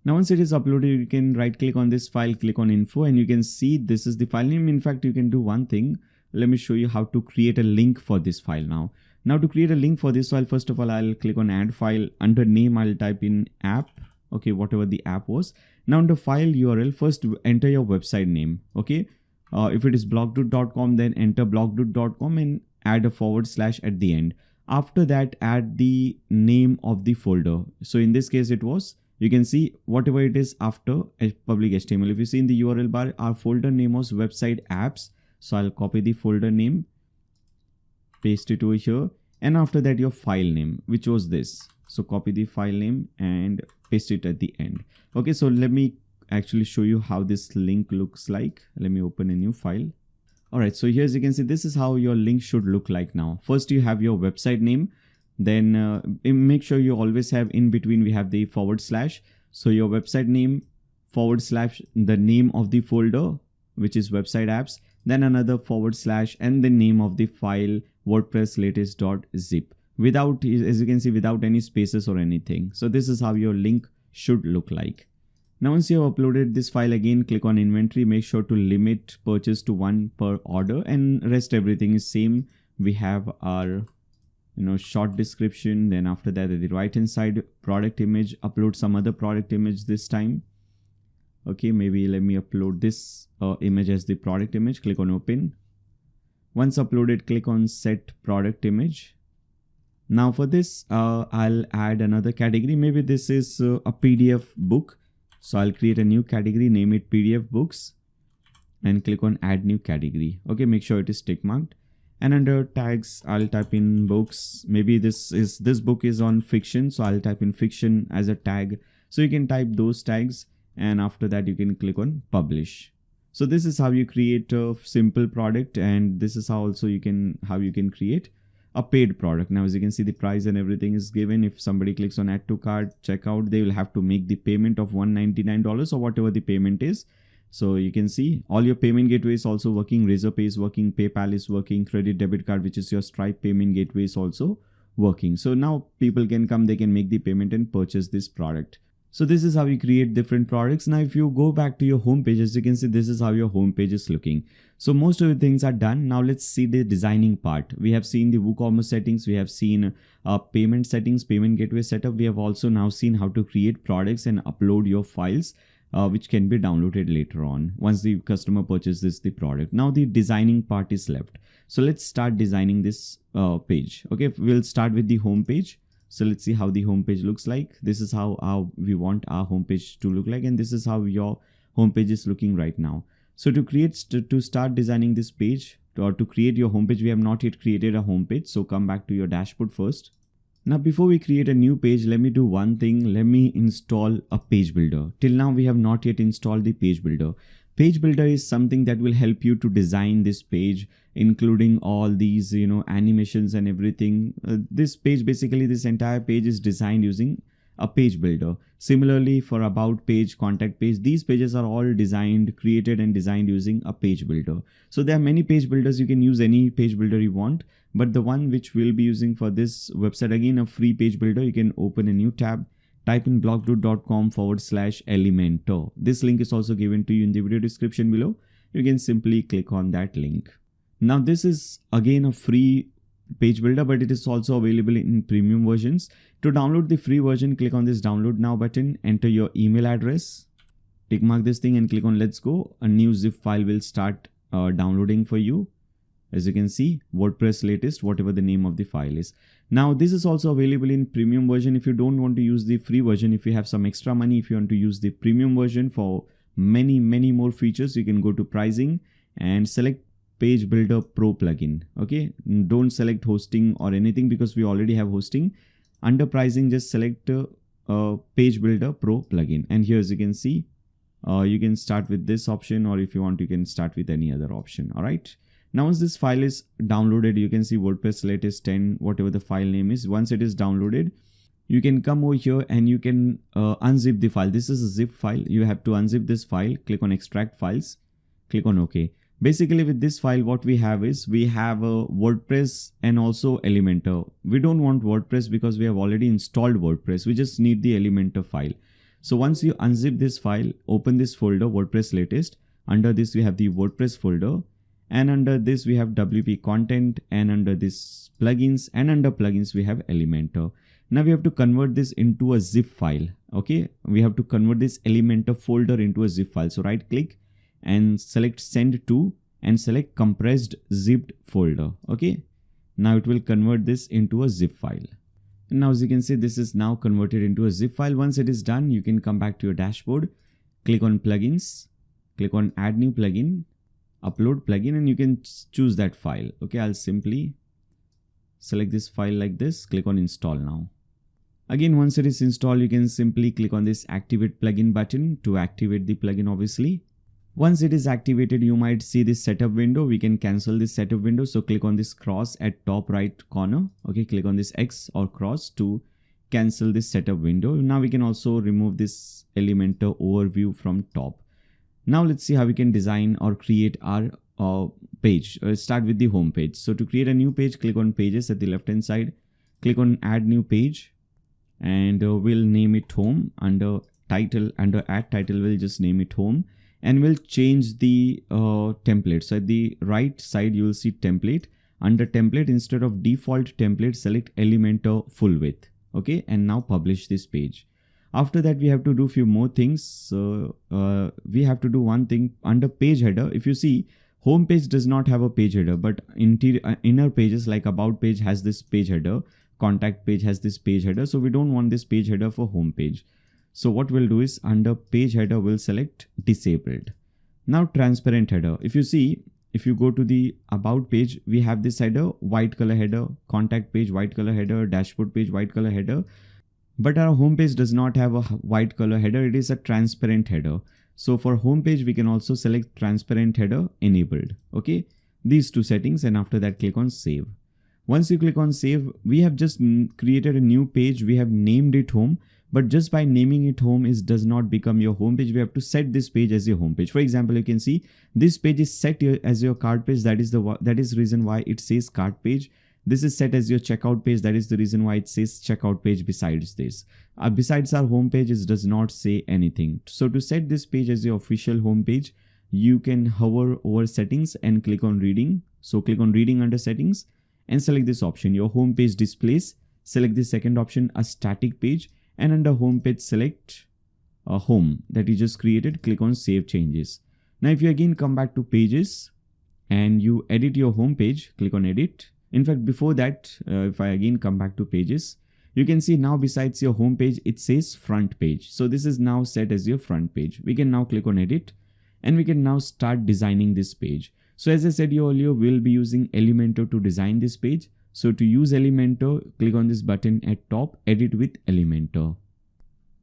Now once it is uploaded, you can right click on this file, click on info, and you can see this is the file name. In fact, you can do one thing. Let me show you how to create a link for this file now. Now to create a link for this file, first of all, I'll click on add file. Under name, I'll type in app. Okay, whatever the app was. Now under file URL, first enter your website name. Okay, if it is blogdude.com, then enter blogdude.com and add a / at the end. After that, add the name of the folder. So in this case, it was, you can see whatever it is after public HTML. If you see in the URL bar, our folder name was website apps. So I'll copy the folder name, paste it over here. And after that, your file name, which was this. So copy the file name and paste it at the end. Okay, so let me actually show you how this link looks like. Let me open a new file. All right, so here as you can see, this is how your link should look like now. First, you have your website name. Then make sure you always have in between, we have the /. So your website name / the name of the folder, which is website apps. Then another / and the name of the file, WordPress latest.zip. Without, as you can see, without any spaces or anything. So this is how your link should look like. Now once you have uploaded this file, again click on inventory, make sure to limit purchase to 1 per order, and rest everything is same. We have our short description. Then after that, at the right hand side, product image, upload some other product image this time. Okay, maybe let me upload this image as the product image. Click on open. Once uploaded, click on set product image. Now for this, I'll add another category. Maybe this is a PDF book. So I'll create a new category, name it PDF books, and click on add new category. Okay, make sure it is tick marked. And under tags, I'll type in books. Maybe this book is on fiction. So I'll type in fiction as a tag. So you can type those tags. And after that, you can click on publish. So this is how you create a simple product. And this is how also you can create a paid product. Now, as you can see, the price and everything is given. If somebody clicks on add to cart, checkout, they will have to make the payment of $199 or whatever the payment is. So you can see all your payment gateway is also working. Razorpay is working, PayPal is working, credit debit card, which is your Stripe payment gateway, is also working. So now people can come, they can make the payment and purchase this product. So this is how you create different products. Now, if you go back to your home page, as you can see, this is how your home page is looking. So most of the things are done. Now let's see the designing part. We have seen the WooCommerce settings. We have seen payment settings, payment gateway setup. We have also now seen how to create products and upload your files. which can be downloaded later on once the customer purchases the product. Now the designing part is left. So let's start designing this page. Okay, we'll start with the home page. So let's see how the home page looks like. This is how we want our home page to look like, and this is how your home page is looking right now. So to start designing this page, or to create your home page, we have not yet created a home page. So come back to your dashboard first. Now, before we create a new page, let me do one thing. Let me install a page builder. Till now, we have not yet installed the page builder. Page builder is something that will help you to design this page, including all these, animations and everything. This page, basically this entire page is designed using a page builder. Similarly, for about page, contact page, these pages are all created and designed using a page builder. So there are many page builders. You can use any page builder you want, but the one which we'll be using for this website, again, a free page builder. You can open a new tab, type in blogdoot.com/Elementor. This link is also given to you in the video description below. You can simply click on that link. Now, this is again a free page builder, but it is also available in premium versions. To download the free version, click on this download now button, enter your email address, tick mark this thing and click on let's go. A new zip file will start downloading for you. As you can see, WordPress latest, whatever the name of the file is. Now, this is also available in premium version. If you don't want to use the free version, if you have some extra money, if you want to use the premium version for many more features, you can go to pricing and select Page Builder Pro plugin. Okay, don't select hosting or anything because we already have hosting. Under pricing, just select Page Builder Pro plugin, and here, as you can see, you can start with this option, or if you want, you can start with any other option. All right. Now, once this file is downloaded, you can see WordPress latest 10, whatever the file name is. Once it is downloaded, you can come over here and you can unzip the file. This is a zip file. You have to unzip this file. Click on extract files. Click on OK. Basically, with this file, what we have is we have a WordPress and also Elementor. We don't want WordPress because we have already installed WordPress. We just need the Elementor file. So once you unzip this file, open this folder, WordPress latest. Under this, we have the WordPress folder. And under this, we have WP content, and under this plugins, and under plugins, we have Elementor. Now we have to convert this into a zip file. Okay. We have to convert this Elementor folder into a zip file. So right click and select send to and select compressed zipped folder. Okay. Now it will convert this into a zip file. And now, as you can see, this is now converted into a zip file. Once it is done, you can come back to your dashboard, click on plugins, click on add new plugin, upload plugin, and you can choose that file. Okay, I'll simply select this file like this, click on install now. Again, once it is installed, you can simply click on this activate plugin button to activate the plugin, obviously. Once it is activated, you might see this setup window. We can cancel this setup window. So click on this cross at top right corner. Okay, click on this X or cross to cancel this setup window. Now we can also remove this Elementor overview from top. Now let's see how we can design or create our page. Start with the home page. So to create a new page, click on pages at the left hand side. Click on add new page, and we'll name it home. Under title, under add title, we'll just name it home, and we'll change the template. So at the right side, you will see template. Under template, instead of default template, select Elementor full width. Okay, and now publish this page. After that, we have to do few more things. We have to do one thing under page header. If you see, home page does not have a page header, but inner pages like about page has this page header, contact page has this page header. So we don't want this page header for home page. So what we'll do is under page header, we'll select disabled. Now transparent header. If you see, if you go to the about page, we have this header, white color header, contact page, white color header, dashboard page, white color header. But our home page does not have a white color header. It is a transparent header. So for home page, we can also select transparent header enabled. Okay, these two settings, and after that, click on save. Once you click on save, we have just created a new page. We have named it home, but just by naming it home does not become your home page. We have to set this page as your home page. For example, you can see this page is set as your cart page. That is the reason why it says cart page. This is set as your checkout page. That is the reason why it says checkout page besides this. Besides our home page, it does not say anything. So to set this page as your official home page, you can hover over settings and click on reading. So click on reading under settings and select this option, your home page displays. Select the second option, a static page, and under home page select home that you just created, click on save changes. Now if you again come back to pages and you edit your home page, click on edit. In fact, before that, if I again come back to pages, you can see now besides your home page, it says front page. So this is now set as your front page. We can now click on edit and we can now start designing this page. So as I said earlier, we'll be using Elementor to design this page. So to use Elementor, click on this button at top, edit with Elementor.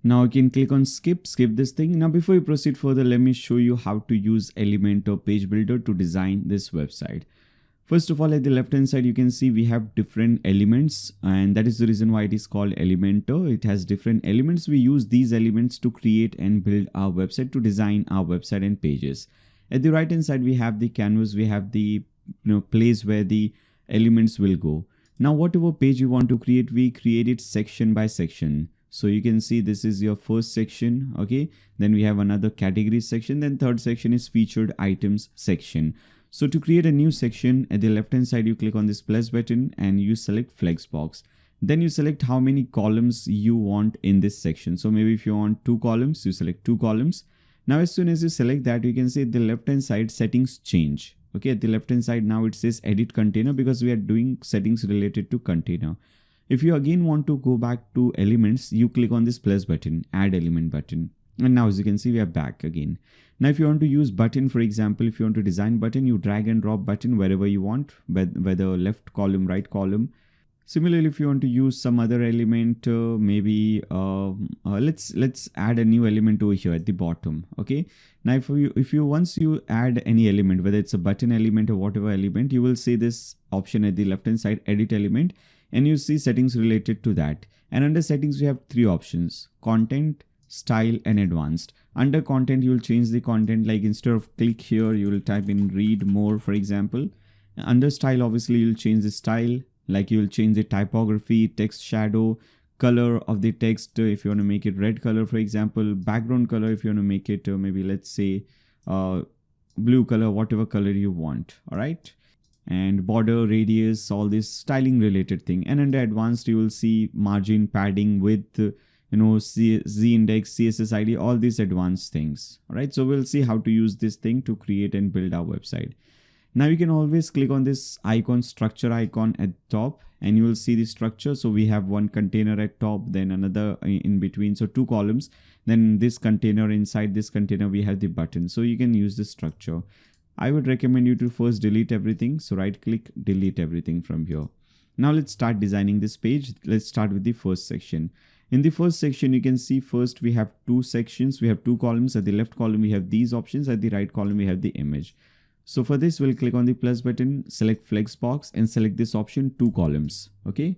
Now you can click on skip this thing. Now before you proceed further, let me show you how to use Elementor page builder to design this website. First of all, at the left hand side, you can see we have different elements, and that is the reason why it is called Elementor. It has different elements. We use these elements to create and build our website, to design our website and pages. At the right hand side, we have the canvas. We have the place where the elements will go. Now whatever page you want to create, we create it section by section. So you can see this is your first section. Okay, then we have another category section. Then third section is featured items section. So to create a new section, at the left hand side, you click on this plus button and you select flexbox. Then you select how many columns you want in this section. So maybe if you want 2 columns, you select 2 columns. Now as soon as you select that, you can see at the left hand side settings change. Okay, at the left hand side now it says edit container, because we are doing settings related to container. If you again want to go back to elements, you click on this plus button, add element button. And now as you can see, we are back again. Now if you want to use button, for example, if you want to design button, you drag and drop button wherever you want, whether left column, right column. Similarly, if you want to use some other element, maybe let's add a new element over here at the bottom. Okay. Now if you once you add any element, whether it's a button element or whatever element, you will see this option at the left hand side, edit element, and you see settings related to that. And under settings, we have 3 options: content, style, and advanced. Under content, you will change the content, like instead of click here, you will type in read more, for example. Under style, obviously you'll change the style, like you will change the typography, text shadow, color of the text, if you want to make it red color, for example, background color, if you want to make it maybe let's say blue color, whatever color you want. All right. And border, radius, all this styling related thing. And under advanced, you will see margin, padding, width, Z index, CSS ID, all these advanced things. All right. So we'll see how to use this thing to create and build our website. Now you can always click on this icon, structure icon at top, and you will see the structure. So we have one container at top, then another in between. So 2 columns, then this container, inside this container, we have the button. So you can use this structure. I would recommend you to first delete everything. So right click, delete everything from here. Now let's start designing this page. Let's start with the first section. In the first section, you can see first we have 2 sections. We have 2 columns. At the left column, we have these options. At the right column, we have the image. So for this, we'll click on the plus button, select flexbox, and select this option 2 columns. Okay.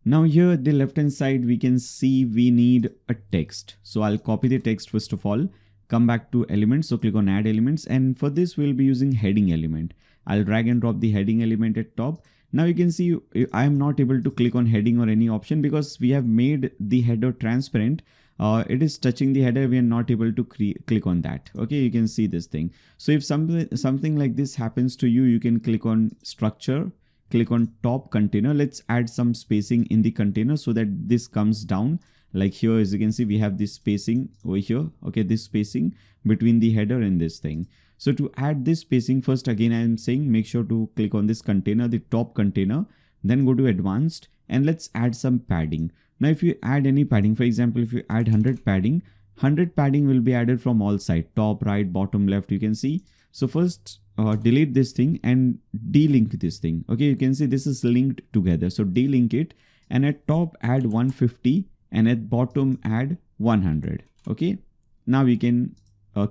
Now here at the left hand side, we can see we need a text. So I'll copy the text first of all, come back to elements. So click on add elements. And for this, we'll be using heading element. I'll drag and drop the heading element at top. Now you can see I am not able to click on heading or any option because we have made the header transparent. It is touching the header. We are not able to click on that. Okay, you can see this thing. So if something like this happens to you, you can click on structure, click on top container. Let's add some spacing in the container so that this comes down. Like here, as you can see, we have this spacing over here. Okay, this spacing between the header and this thing. So to add this spacing, first again, I am saying make sure to click on this container, the top container, then go to advanced, and let's add some padding. Now, if you add any padding, for example, if you add 100 padding, 100 padding will be added from all sides, top, right, bottom, left, you can see. So first delete this thing and delink this thing. Okay, you can see this is linked together. So delink it, and at top add 150 and at bottom add 100. Okay, now we can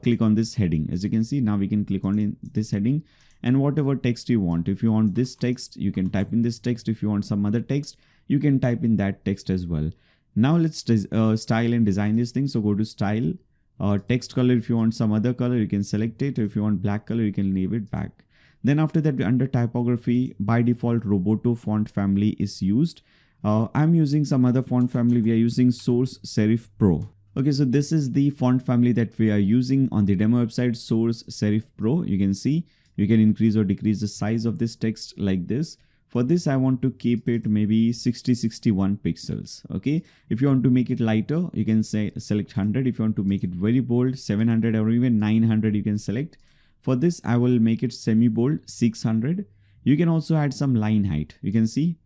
click on this heading. As you can see, now we can click on this heading and whatever text you want. If you want this text, you can type in this text. If you want some other text, you can type in that text as well. Now let's style and design this thing. So go to style, text color. If you want some other color, you can select it. If you want black color, you can leave it back. Then after that, under typography, by default, Roboto font family is used. I'm using some other font family. We are using Source Serif Pro. Okay, so this is the font family that we are using on the demo website, Source Serif Pro. You can see you can increase or decrease the size of this text like this. For this, I want to keep it maybe 61 pixels. Okay. If you want to make it lighter, you can say select 100. If you want to make it very bold, 700 or even 900, you can select. For this, I will make it semi-bold 600. You can also add some line height. You can see.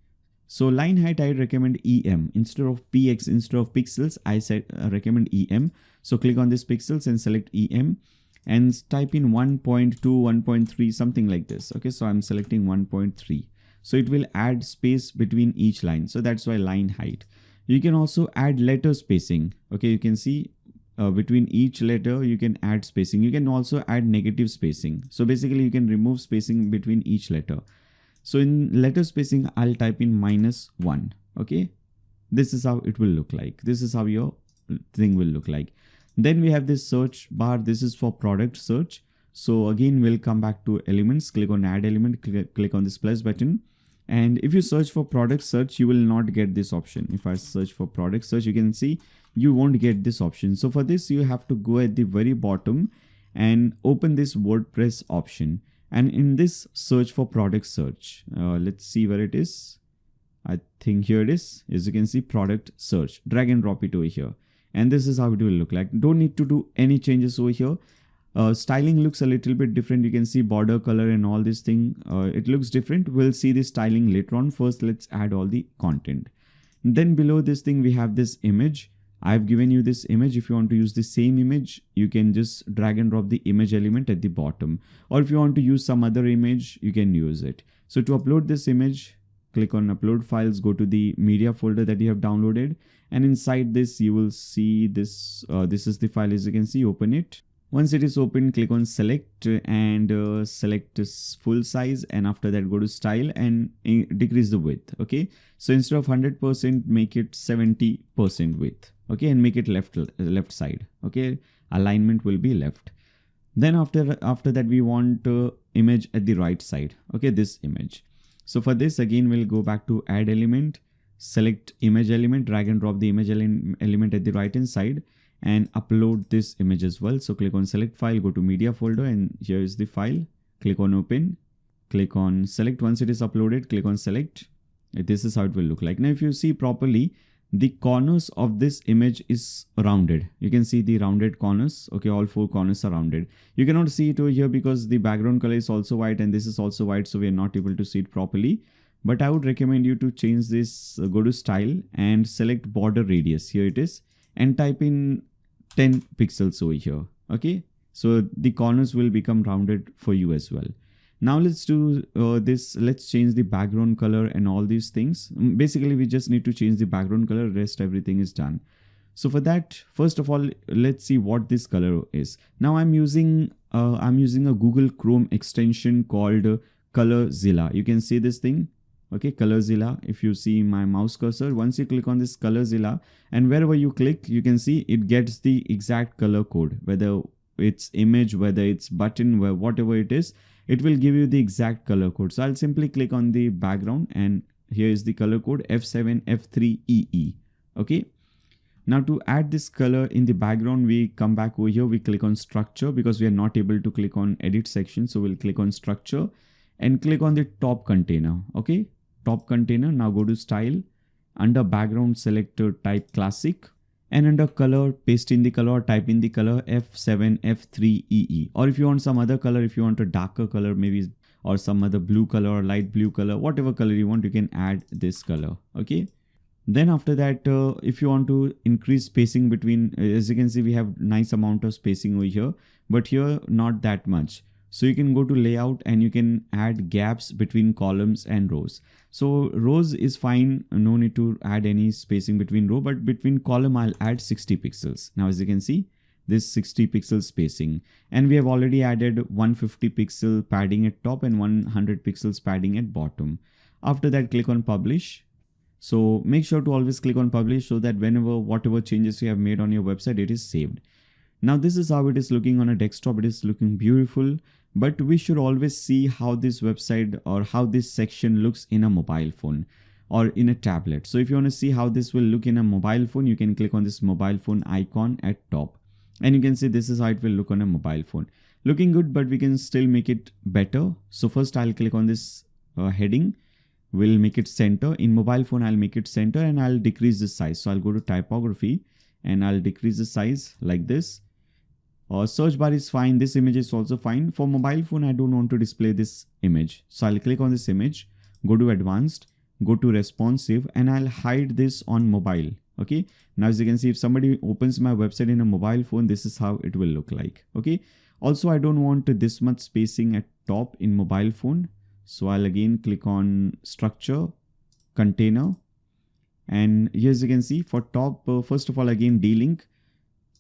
So line height, I recommend EM instead of PX, instead of pixels, I recommend EM. So click on this pixels and select EM and type in 1.2, 1.3, something like this. Okay. So I'm selecting 1.3. So it will add space between each line. So that's why line height. You can also add letter spacing. Okay. You can see between each letter, you can add spacing. You can also add negative spacing. So basically you can remove spacing between each letter. So in letter spacing, I'll type in -1. Okay. This is how it will look like. This is how your thing will look like. Then we have this search bar. This is for product search. So again, we'll come back to elements, click on add element, click on this plus button. And if you search for product search, you will not get this option. If I search for product search, you can see you won't get this option. So for this, you have to go at the very bottom and open this WordPress option. And in this search for product search, let's see where it is. I think here it is. As you can see, product search, drag and drop it over here. And this is how it will look like. Don't need to do any changes over here. Styling looks a little bit different. You can see border color and all this thing. It looks different. We'll see the styling later on. First, let's add all the content. Then below this thing, we have this image. I've given you this image. If you want to use the same image, you can just drag and drop the image element at the bottom. Or if you want to use some other image, you can use it. So to upload this image, click on upload files, go to the media folder that you have downloaded. And inside this, you will see this. This is the file. As you can see, open it. Once it is open, click on select and select full size. And after that, go to style and decrease the width. Okay. So instead of 100%, make it 70% width. Okay. And make it left side. Okay. Alignment will be left. Then after that, we want image at the right side. Okay. This image. So for this, again, we'll go back to add element, select image element, drag and drop the image element at the right hand side. And upload this image as well. So click on select file, go to media folder, and here is the file. Click on open, click on select. Once it is uploaded, click on select. This is how it will look like. Now, if you see properly, the corners of this image is rounded. You can see the rounded corners. Okay, all 4 corners are rounded. You cannot see it over here because the background color is also white and this is also white. So we are not able to see it properly. But I would recommend you to change this, go to style and select border radius. Here it is. And type in 10 pixels over here. Okay. So the corners will become rounded for you as well. Now let's do this. Let's change the background color and all these things. Basically, we just need to change the background color. Rest everything is done. So for that, first of all, let's see what this color is. Now I'm using a Google Chrome extension called ColorZilla. You can see this thing. Okay, ColorZilla. If you see my mouse cursor, once you click on this ColorZilla and wherever you click, you can see it gets the exact color code, whether it's image, whether it's button, whatever it is, it will give you the exact color code. So I'll simply click on the background and here is the color code F7F3EE. Okay. Now to add this color in the background, we come back over here, we click on structure because we are not able to click on edit section. So we'll click on structure and click on the top container. Okay. Top container. Now go to style, under background, select type classic, and under color, paste in the color, type in the color F7F3EE. Or if you want some other color, if you want a darker color, maybe, or some other blue color or light blue color, whatever color you want, you can add this color. Okay. Then after that, if you want to increase spacing between, as you can see, we have nice amount of spacing over here, but here not that much. So you can go to layout and you can add gaps between columns and rows. So rows is fine. No need to add any spacing between row, but between column, I'll add 60 pixels. Now, as you can see, this 60 pixel spacing, and we have already added 150 pixel padding at top and 100 pixels padding at bottom. After that, click on publish. So make sure to always click on publish so that whenever, whatever changes you have made on your website, it is saved. Now, this is how it is looking on a desktop. It is looking beautiful. But we should always see how this website or how this section looks in a mobile phone or in a tablet. So if you want to see how this will look in a mobile phone, you can click on this mobile phone icon at top. And you can see this is how it will look on a mobile phone. Looking good, but we can still make it better. So first I'll click on this heading. we'll make it center. In mobile phone, I'll make it center and I'll decrease the size. So I'll go to typography and I'll decrease the size like this. Search bar is fine. This image is also fine. For mobile phone, I don't want to display this image. So I'll click on this image, go to advanced, go to responsive, and I'll hide this on mobile. Okay. Now, as you can see, if somebody opens my website in a mobile phone, this is how it will look like. Okay. Also, I don't want this much spacing at top in mobile phone. So I'll again click on structure, container. And here, as you can see, for top, first of all, again, D-link.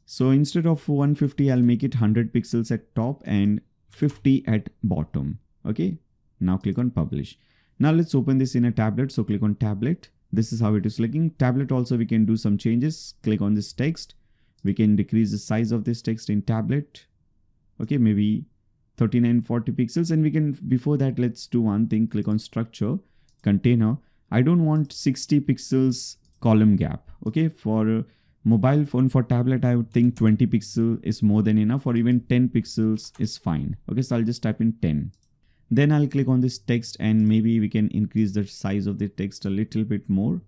So instead of 150, I'll make it 100 pixels at top and 50 at bottom. Okay. Now click on publish. Now let's open this in a tablet. So click on tablet. This is how it is looking. Tablet also, we can do some changes. Click on this text. We can decrease the size of this text in tablet. Okay. Maybe 3940 pixels. And we can, before that, let's do one thing. Click on structure, container. I don't want 60 pixels column gap. Okay. For mobile phone, for tablet, I would think 20 pixel is more than enough, or even 10 pixels is fine. Okay, so I'll just type in 10. Then I'll click on this text and maybe we can increase the size of the text a little bit more.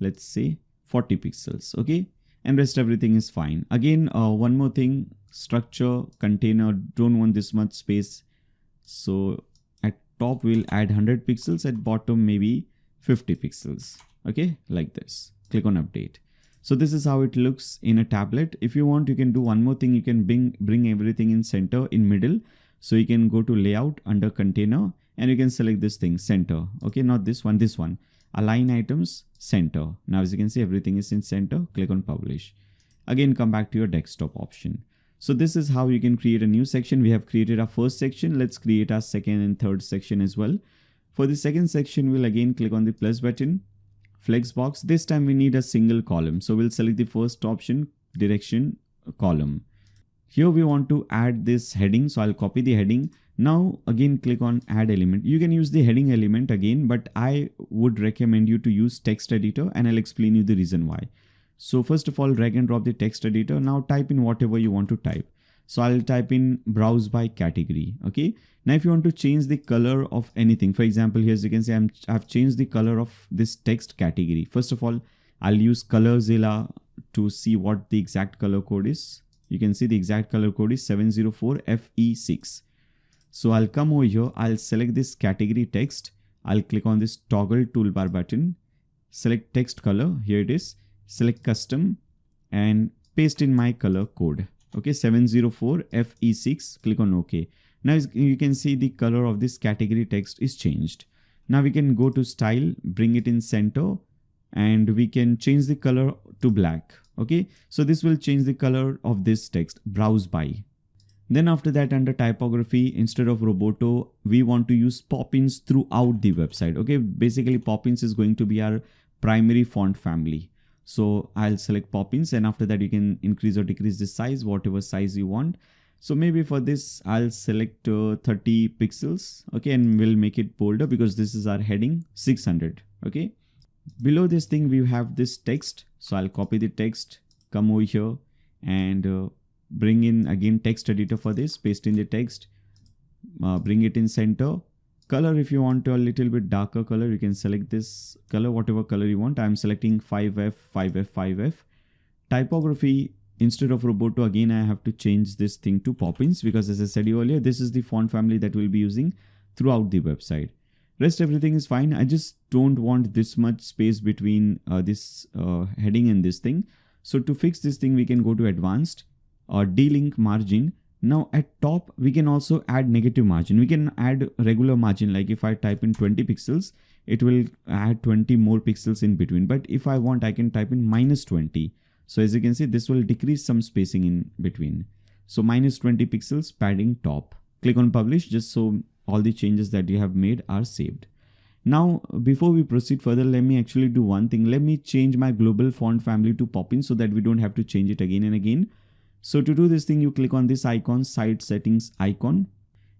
Let's say 40 pixels. Okay, and rest everything is fine. Again, one more thing, structure, container, don't want this much space. So at top, we'll add 100 pixels, at bottom, maybe 50 pixels. Okay, like this. Click on update. So this is how it looks in a tablet. If you want, you can do one more thing. You can bring everything in center, in middle. So you can go to layout under container and you can select this thing, center. Okay, not this one, this one. Align items, center. Now, as you can see, everything is in center. Click on publish. Again, come back to your desktop option. So this is how you can create a new section. We have created our first section. Let's create our second and third section as well. For the second section, we'll again click on the plus button. Flex box. This time we need a single column. So we'll select the first option, direction column. Here we want to add this heading. So I'll copy the heading. Now again, click on add element. You can use the heading element again, but I would recommend you to use text editor and I'll explain you the reason why. So first of all, drag and drop the text editor. Now type in whatever you want to type. So I'll type in browse by category. Okay. Now, if you want to change the color of anything, for example, here as you can see, I've changed the color of this text category. First of all, I'll use ColorZilla to see what the exact color code is. You can see the exact color code is 704FE6. So I'll come over here. I'll select this category text. I'll click on this toggle toolbar button, select text color. Here it is. Select custom and paste in my color code. Okay, 704FE6. Click on OK. Now you can see the color of this category text is changed. Now we can go to style, bring it in center, and we can change the color to black. Okay, so this will change the color of this text, browse by. Then after that, under typography, instead of Roboto, we want to use pop-ins throughout the website. Okay, basically pop-ins is going to be our primary font family. So I'll select pop-ins, and after that you can increase or decrease the size, whatever size you want. So maybe for this, I'll select 30 pixels. Okay, and we'll make it bolder because this is our heading, 600. Okay, below this thing, we have this text. So I'll copy the text, come over here and bring in again text editor for this, paste in the text, bring it in center. Color, if you want a little bit darker color, you can select this color, whatever color you want. I'm selecting 5F, 5F, 5F. Typography, instead of Roboto, again, I have to change this thing to pop-ins because as I said earlier, this is the font family that we'll be using throughout the website. Rest everything is fine. I just don't want this much space between this heading and this thing. So to fix this thing, we can go to advanced or D-link margin. Now at top, we can also add negative margin. We can add regular margin. Like if I type in 20 pixels, it will add 20 more pixels in between. But if I want, I can type in -20. So as you can see, this will decrease some spacing in between. So -20 pixels padding top. Click on publish just so all the changes that you have made are saved. Now, before we proceed further, let me actually do one thing. Let me change my global font family to pop-in so that we don't have to change it again and again. So to do this thing, you click on this icon, site settings icon.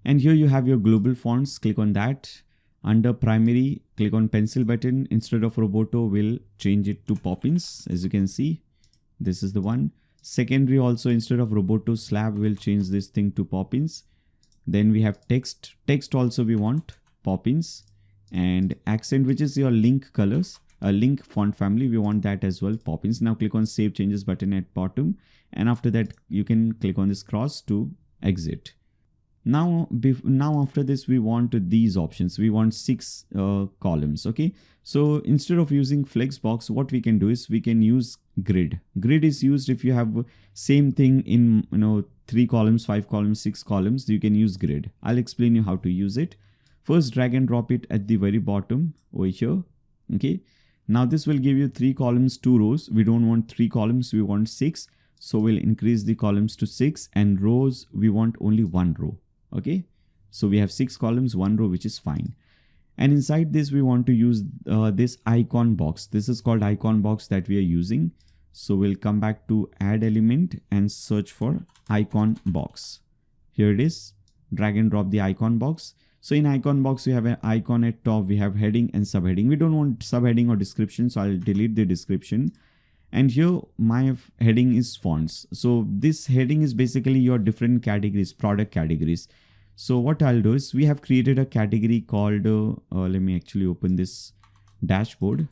And here you have your global fonts. Click on that. Under primary, click on pencil button. Instead of Roboto, we'll change it to pop-ins. As you can see, this is the one. Secondary also, instead of Roboto slab, we'll change this thing to pop-ins. Then we have text. Text also we want pop-ins. and accent, which is your link colors, a link font family, we want that as well, Poppins. Now click on save changes button at bottom, and after that you can click on this cross to exit. Now after this we want these options. We want 6 columns. Okay, so instead of using flexbox, what we can do is we can use grid. Grid is used if you have same thing in 3 columns, 5 columns, 6 columns. You can use grid. I'll explain you how to use it. First, drag and drop it at the very bottom over here. Okay, now this will give you 3 columns, 2 rows. We don't want 3 columns, we want 6. So we'll increase the columns to 6, and rows we want only 1 row. Okay, so we have 6 columns, 1 row, which is fine. And inside this we want to use this icon box. This is called icon box that we are using. So we'll come back to add element and search for icon box. Here it is. Drag and drop the icon box. So in icon box we have an icon at top, we have heading and subheading. We don't want subheading or description, so I'll delete the description. And here my heading is fonts. So this heading is basically your different categories, product categories. So what I'll do is we have created a category called, let me actually open this dashboard.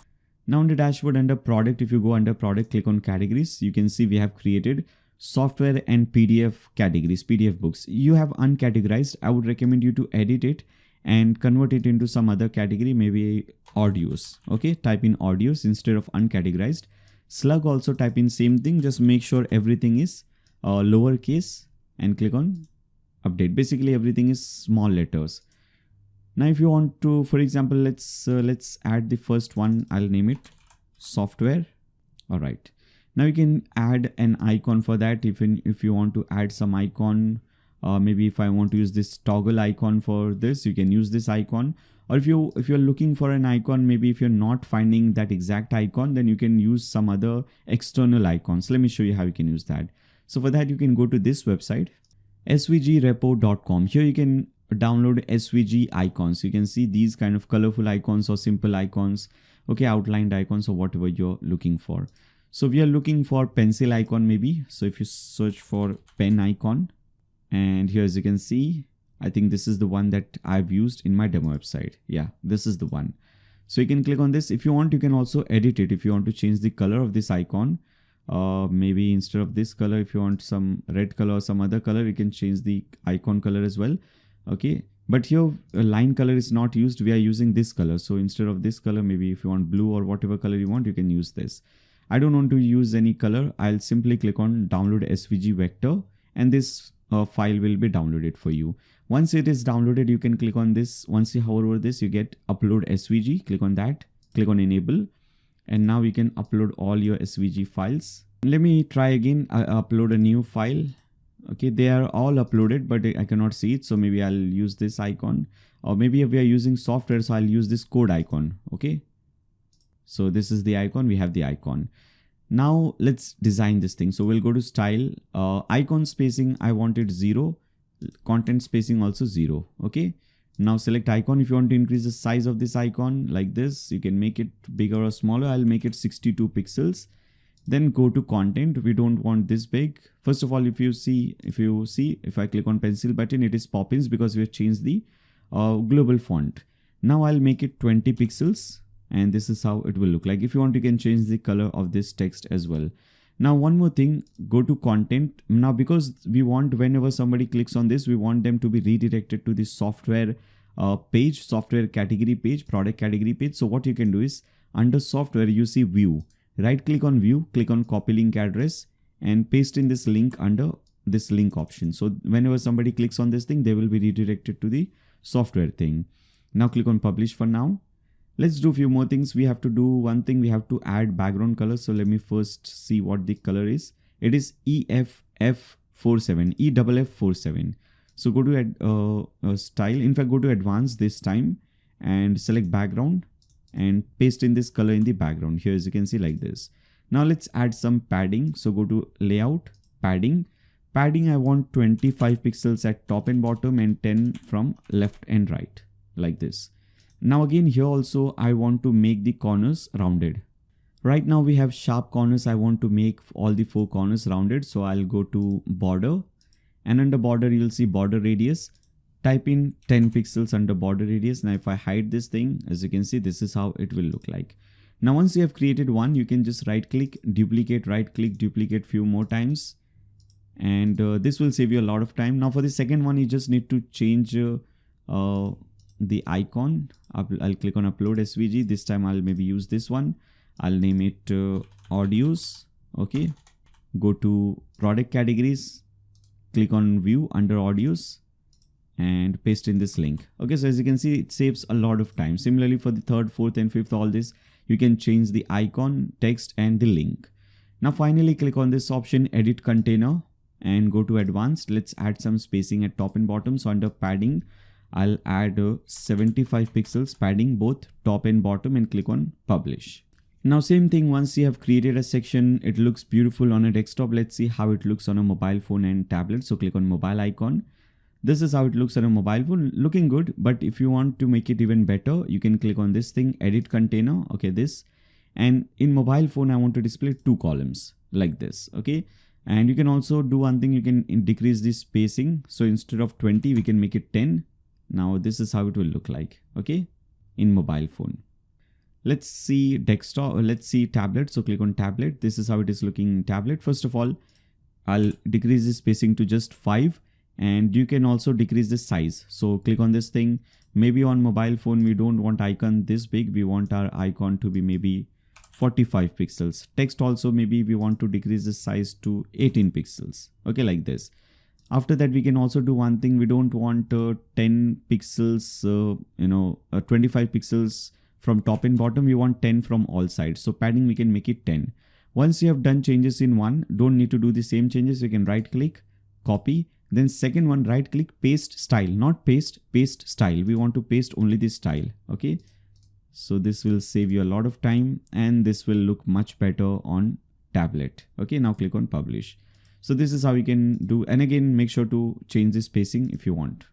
Now on the dashboard under product, if you go under product, click on categories, you can see we have created software and PDF categories, PDF books. You have uncategorized. I would recommend you to edit it and convert it into some other category, maybe audios. Okay, type in audios instead of uncategorized. Slug also type in same thing, just make sure everything is lowercase and click on update. Basically everything is small letters. Now if you want to, for example, let's add the first one. I'll name it software. All right, now you can add an icon for that. If you want to add some icon, maybe if I want to use this toggle icon for this, you can use this icon. Or if you're looking for an icon, maybe if you're not finding that exact icon, then you can use some other external icons. Let me show you how you can use that. So for that, you can go to this website, svgrepo.com. Here you can download SVG icons. You can see these kind of colorful icons or simple icons, okay, outlined icons or whatever you're looking for. So we are looking for pencil icon maybe. So if you search for pen icon, and here as you can see, I think this is the one that I've used in my demo website. Yeah, this is the one. So you can click on this. If you want, you can also edit it. If you want to change the color of this icon, maybe instead of this color, if you want some red color or some other color, you can change the icon color as well. Okay, but here a line color is not used. We are using this color. So instead of this color, maybe if you want blue or whatever color you want, you can use this. I don't want to use any color. I'll simply click on download SVG vector, and this file will be downloaded for you. Once it is downloaded, you can click on this. Once you hover over this, you get upload SVG. Click on that, click on enable, and now you can upload all your SVG files. Let me try again. I upload a new file. Okay, they are all uploaded, but I cannot see it. So maybe I'll use this icon, or maybe if we are using software, so I'll use this code icon. Okay, so this is the icon. We have the icon. Now let's design this thing. So we'll go to style, icon spacing. I want it 0. Content spacing also 0. Okay, now select icon. If you want to increase the size of this icon like this, you can make it bigger or smaller. I'll make it 62 pixels. Then go to content. We don't want this big. First of all, if I click on pencil button, it is Poppins because we have changed the global font. Now I'll make it 20 pixels, and this is how it will look like. If you want, you can change the color of this text as well. Now one more thing, go to content. Now because we want, whenever somebody clicks on this, we want them to be redirected to the software page, software category page, product category page. So what you can do is under software, you see view, right click on view, click on copy link address and paste in this link under this link option. So whenever somebody clicks on this thing, they will be redirected to the software thing. Now click on publish for now. Let's do a few more things. We have to do one thing. We have to add background color. So let me first see what the color is. It is EFF47, EFF47. So go to style. In fact, go to advanced this time and select background and paste in this color in the background. Here, as you can see, like this. Now let's add some padding. So go to layout, padding. Padding, I want 25 pixels at top and bottom and 10 from left and right, like this. Now again, here also I want to make the corners rounded. Right now we have sharp corners. I want to make all the 4 corners rounded. So I'll go to border, and under border you'll see border radius type in 10 pixels under border radius. Now if I hide this thing, as you can see, this is how it will look like. Now once you have created one, you can just right click, duplicate few more times, and this will save you a lot of time. Now for the second one, you just need to change the icon. I'll click on upload SVG. This time I'll maybe use this one. I'll name it audios. Okay, go to product categories, click on view under audios, and paste in this link. Okay, so as you can see, it saves a lot of time. Similarly for the third, fourth and fifth, all this, you can change the icon, text and the link. Now finally click on this option, edit container, and go to advanced. Let's add some spacing at top and bottom. So under padding, I'll add 75 pixels padding both top and bottom, and click on publish. Now same thing, once you have created a section, it looks beautiful on a desktop. Let's see how it looks on a mobile phone and tablet. So click on mobile icon. This is how it looks on a mobile phone, looking good. But if you want to make it even better, you can click on this thing, edit container. Okay, this. And in mobile phone, I want to display 2 columns like this. Okay. And you can also do one thing, you can decrease the spacing. So instead of 20, we can make it 10. Now this is how it will look like. Okay. In mobile phone. Let's see desktop, let's see tablet. So click on tablet. This is how it is looking in tablet. First of all, I'll decrease the spacing to just 5, and you can also decrease the size. So click on this thing. Maybe on mobile phone, we don't want icon this big. We want our icon to be maybe 45 pixels. Text also, maybe we want to decrease the size to 18 pixels. Okay, like this. After that, we can also do one thing. We don't want 10 pixels, 25 pixels from top and bottom. We want 10 from all sides. So padding, we can make it 10. Once you have done changes in one, don't need to do the same changes. You can right click, copy. Then second one, right click, paste style, not paste, paste style. We want to paste only this style. Okay. So this will save you a lot of time, and this will look much better on tablet. Okay. Now click on publish. So this is how you can do. And again, make sure to change the spacing if you want.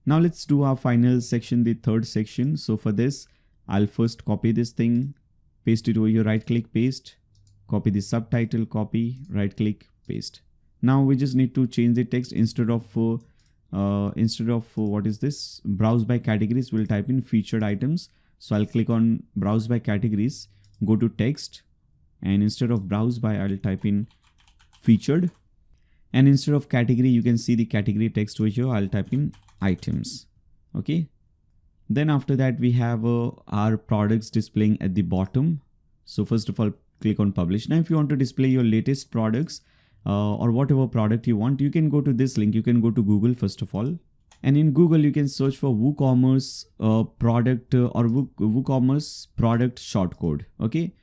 Now let's do our final section, the third section. So for this, I'll first copy this thing, paste it over here, right click, paste, copy the subtitle, copy, right click, paste. Now we just need to change the text. Instead of what is this? Browse by categories, we'll type in featured items. So I'll click on browse by categories, go to text, and instead of browse by, I'll type in featured. And instead of category, you can see the category text over here. I'll type in items. Okay. Then after that, we have our products displaying at the bottom. So first of all, click on publish. Now, if you want to display your latest products or whatever product you want, you can go to this link. You can go to Google first of all. And in Google, you can search for WooCommerce product or WooCommerce product shortcode. Okay.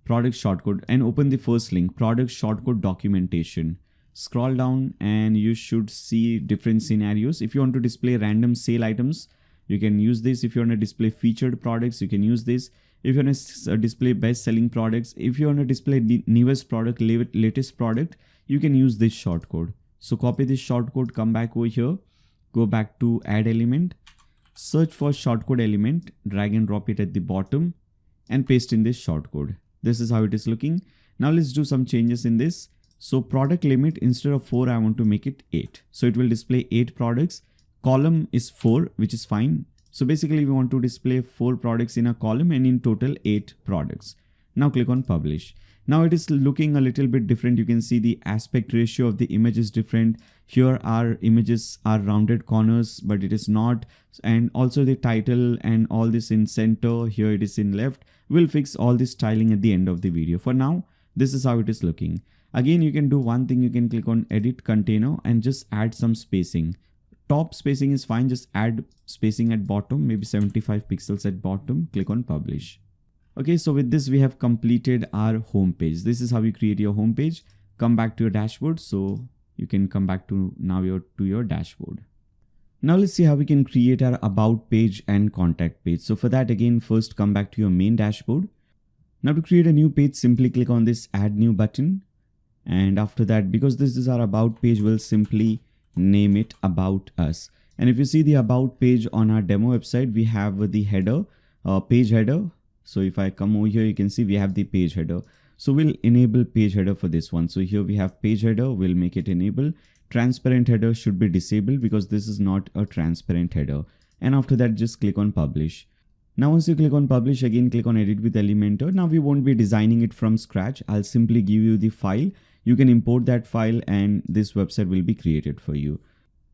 Product shortcode, and open the first link, product shortcode documentation. Scroll down and you should see different scenarios. If you want to display random sale items, you can use this. If you want to display featured products, you can use this. If you want to display best selling products, if you want to display the newest product, latest product, you can use this shortcode. So copy this shortcode, come back over here, go back to add element, search for shortcode element, drag and drop it at the bottom, and paste in this shortcode. This is how it is looking. Now let's do some changes in this. So product limit, instead of 4, I want to make it 8. So it will display 8 products. Column is 4, which is fine. So basically we want to display 4 products in a column, and in total 8 products. Now click on publish. Now it is looking a little bit different. You can see the aspect ratio of the image is different. Here our images are rounded corners, but it is not. And also the title and all this in center. Here it is in left. We'll fix all this styling at the end of the video. For now, this is how it is looking. Again, you can do one thing. You can click on edit container and just add some spacing. Top spacing is fine. Just add spacing at bottom, maybe 75 pixels at bottom. Click on publish. Okay, so with this, we have completed our home page. This is how you create your home page. Come back to your dashboard. So you can come back to now your dashboard. Now let's see how we can create our about page and contact page. So for that, again, first come back to your main dashboard. Now to create a new page, simply click on this add new button. And after that, because this is our about page, we'll simply name it about us. And if you see the about page on our demo website, we have the header, page header. So if I come over here, you can see we have the page header. So we'll enable page header for this one. So here we have page header. We'll make it enable. transparent header should be disabled because this is not a transparent header. And after that, just click on publish. Now once you click on publish, again click on edit with Elementor. Now we won't be designing it from scratch. I'll simply give you the file. You can import that file and this website will be created for you.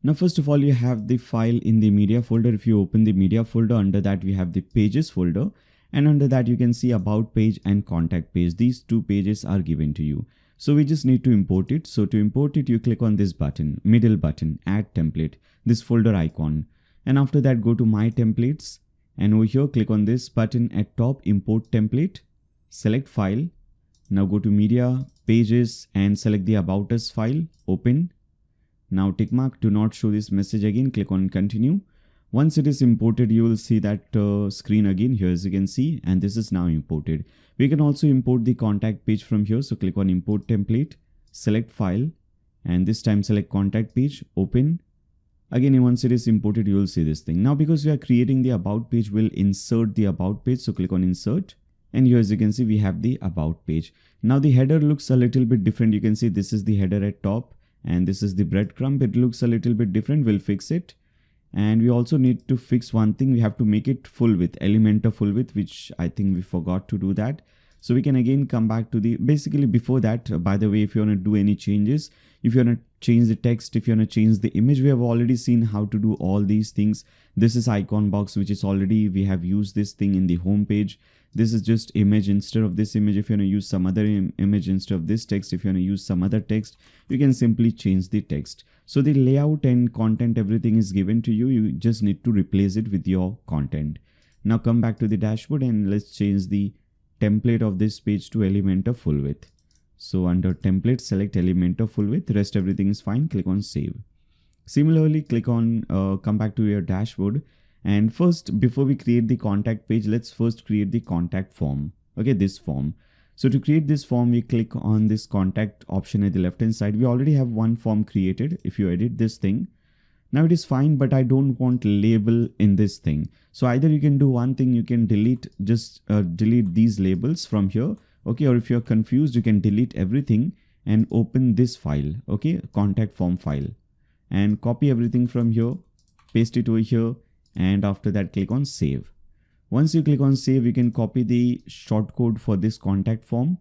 Now first of all, you have the file in the media folder. If you open the media folder, under that we have the pages folder, and under that you can see about page and contact page. These two pages are given to you. So we just need to import it. So to import it, you click on this button, middle button, add template, this folder icon. And after that, go to my templates. And over here, click on this button at top, import template, select file. Now go to media, pages, and select the about us file, open. Now tick mark, do not show this message again, click on continue. Once it is imported, you will see that screen again here, as you can see, and this is now imported. We can also import the contact page from here. So click on import template, select file, and this time select contact page, open. Again, once it is imported, you will see this thing. Now, because we are creating the about page, we'll insert the about page. So click on insert. And here, as you can see, we have the about page. Now the header looks a little bit different. You can see this is the header at top and this is the breadcrumb. It looks a little bit different. We'll fix it. And we also need to fix one thing. We have to make it full width, Elementor full width, which I think we forgot to do that. So we can again come back to the, basically before that, by the way, if you want to do any changes, if you want to change the text, if you want to change the image, we have already seen how to do all these things. This is icon box, which is already, we have used this thing in the home page. This is just image instead of this image. If you want to use some other image instead of this text, if you want to use some other text, you can simply change the text. So the layout and content, everything is given to you. You just need to replace it with your content. Now come back to the dashboard and let's change the template of this page to Elementor full width. So under template, select Elementor full width, rest everything is fine, click on save. Similarly, click on come back to your dashboard, and first, before we create the contact page, let's first create the contact form. Okay, this form. So to create this form, we click on this contact option at the left hand side. We already have one form created. If you edit this thing, now it is fine, but I don't want label in this thing. So either you can do one thing, you can delete, just delete these labels from here. Okay, or if you're confused, you can delete everything and open this file. Okay, contact form file, and copy everything from here, paste it over here, and after that click on save. Once you click on save, you can copy the shortcode for this contact form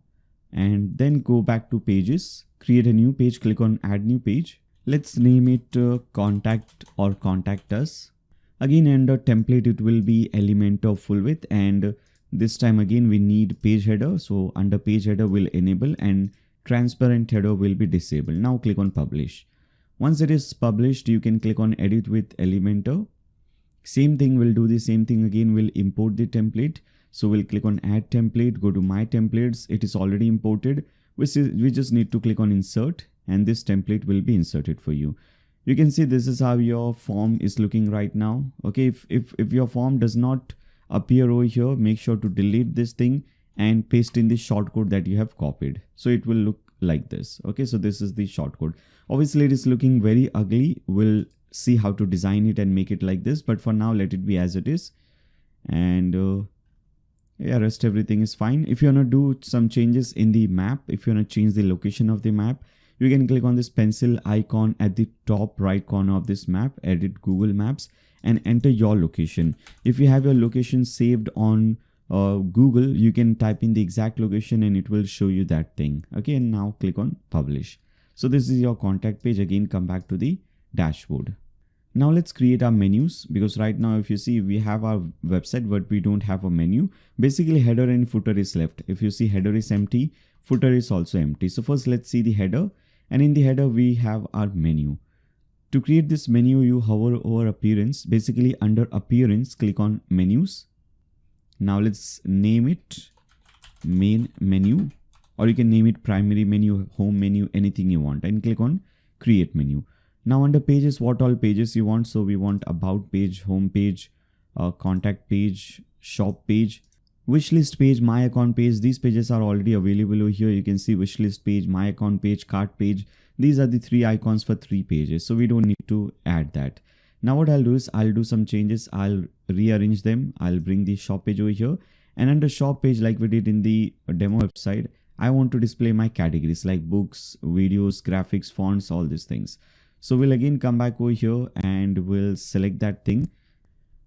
and then go back to pages, create a new page, click on add new page. Let's name it contact or contact us. Again, under template, it will be Elementor full width, and this time again we need page header. So under page header will enable and transparent header will be disabled. Now click on publish. Once it is published, you can click on edit with Elementor. Same thing, will do the same thing again. We'll import the template. So we'll click on add template, go to my templates. It is already imported. We just need to click on insert, and this template will be inserted for you. You can see this is how your form is looking right now. Okay, if your form does not appear over here, make sure to delete this thing and paste in the shortcode that you have copied. So it will look like this. Okay, so this is the shortcode. Obviously it is looking very ugly. We'll see how to design it and make it like this, but for now let it be as it is. And yeah, rest everything is fine. If you want to do some changes in the map, if you want to change the location of the map, you can click on this pencil icon at the top right corner of this map, edit Google Maps, and enter your location. If you have your location saved on Google, you can type in the exact location and it will show you that thing. Okay, and now click on publish. So this is your contact page. Again, come back to the dashboard. Now let's create our menus, because right now if you see, we have our website but we don't have a menu. Basically header and footer is left. If you see, header is empty, footer is also empty. So first let's see the header, and in the header we have our menu. To create this menu, you hover over appearance. Basically under appearance, click on menus. Now let's name it main menu, or you can name it primary menu, home menu, anything you want, and click on create menu. Now under pages, what all pages you want? So we want about page, home page, contact page, shop page, wishlist page, my account page. These pages are already available over here. You can see wishlist page, my account page, cart page. These are the three icons for 3 pages. So we don't need to add that. Now what I'll do is I'll do some changes. I'll rearrange them. I'll bring the shop page over here, and under shop page, like we did in the demo website, I want to display my categories like books, videos, graphics, fonts, all these things. So we'll again come back over here and we'll select that thing.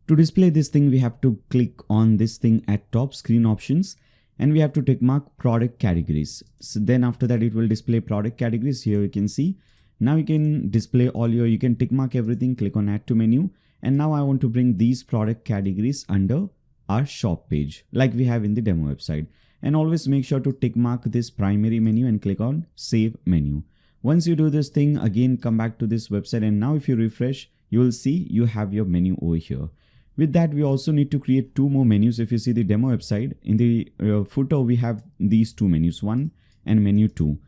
To display this thing, we have to click on this thing at top, screen options, and we have to tick mark product categories. So then after that it will display product categories. Here you can see. Now you can display all your, you can tick mark everything, click on add to menu. And now I want to bring these product categories under our shop page like we have in the demo website. And always make sure to tick mark this primary menu and click on save menu. Once you do this thing, again come back to this website, and now if you refresh, you will see you have your menu over here. With that, we also need to create 2 more menus. If you see the demo website, in the footer we have these 2 menus, 1 and menu 2.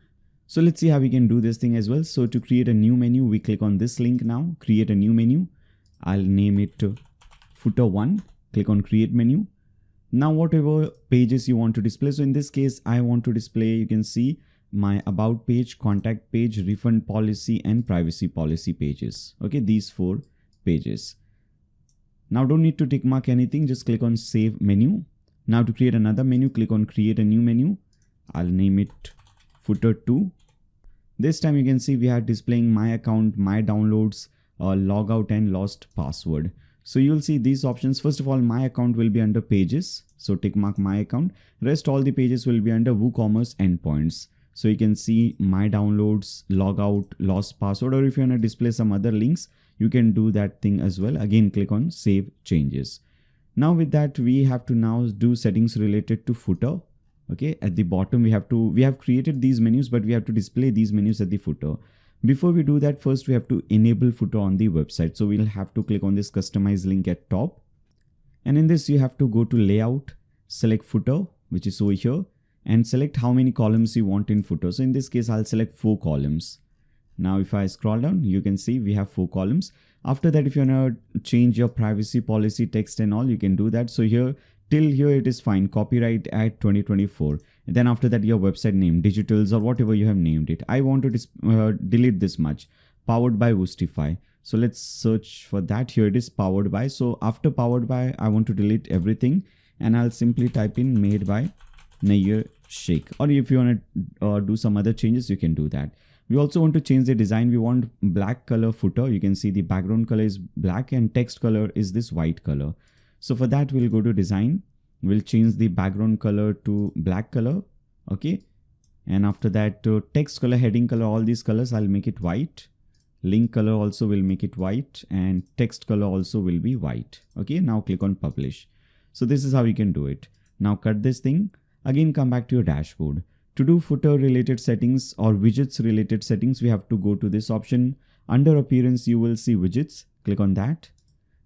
So let's see how we can do this thing as well. So to create a new menu, we click on this link now, create a new menu. I'll name it footer 1, click on create menu. Now whatever pages you want to display. So in this case, I want to display, you can see my about page, contact page, refund policy and privacy policy pages. Okay, these 4 pages. Now don't need to tick mark anything, just click on save menu. Now to create another menu, click on create a new menu. I'll name it footer 2. This time you can see we are displaying my account, my downloads, logout and lost password. So you'll see these options. First of all, my account will be under pages. So tick mark my account. Rest all the pages will be under WooCommerce endpoints. So you can see my downloads, logout, lost password, or if you want to display some other links, you can do that thing as well. Again, click on save changes. Now with that, we have to now do settings related to footer. Okay, at the bottom we have created these menus, but we have to display these menus at the footer. Before we do that, first we have to enable footer on the website. So we'll have to click on this customize link at top. And in this, you have to go to layout, select footer, which is over here, and select how many columns you want in footer. So in this case, I'll select 4 columns. Now if I scroll down, you can see we have 4 columns. After that, if you want to change your privacy policy text and all, you can do that. So here, till here it is fine, copyright at 2024. And then after that, your website name, digitals or whatever you have named it. I want to delete this much, powered by Woostify. So let's search for that. Here it is, powered by. So after powered by, I want to delete everything, and I'll simply type in made by Nayyar Shaikh. Or if you want to do some other changes, you can do that. We also want to change the design. We want black color footer. You can see the background color is black and text color is this white color. So for that, we'll go to design. We'll change the background color to black color. Okay. And after that, text color, heading color, all these colors, I'll make it white. Link color also will make it white, and text color also will be white. Okay. Now click on publish. So this is how you can do it. Now cut this thing. Again, come back to your dashboard. To do footer related settings or widgets related settings, we have to go to this option. Under appearance, you will see widgets. Click on that.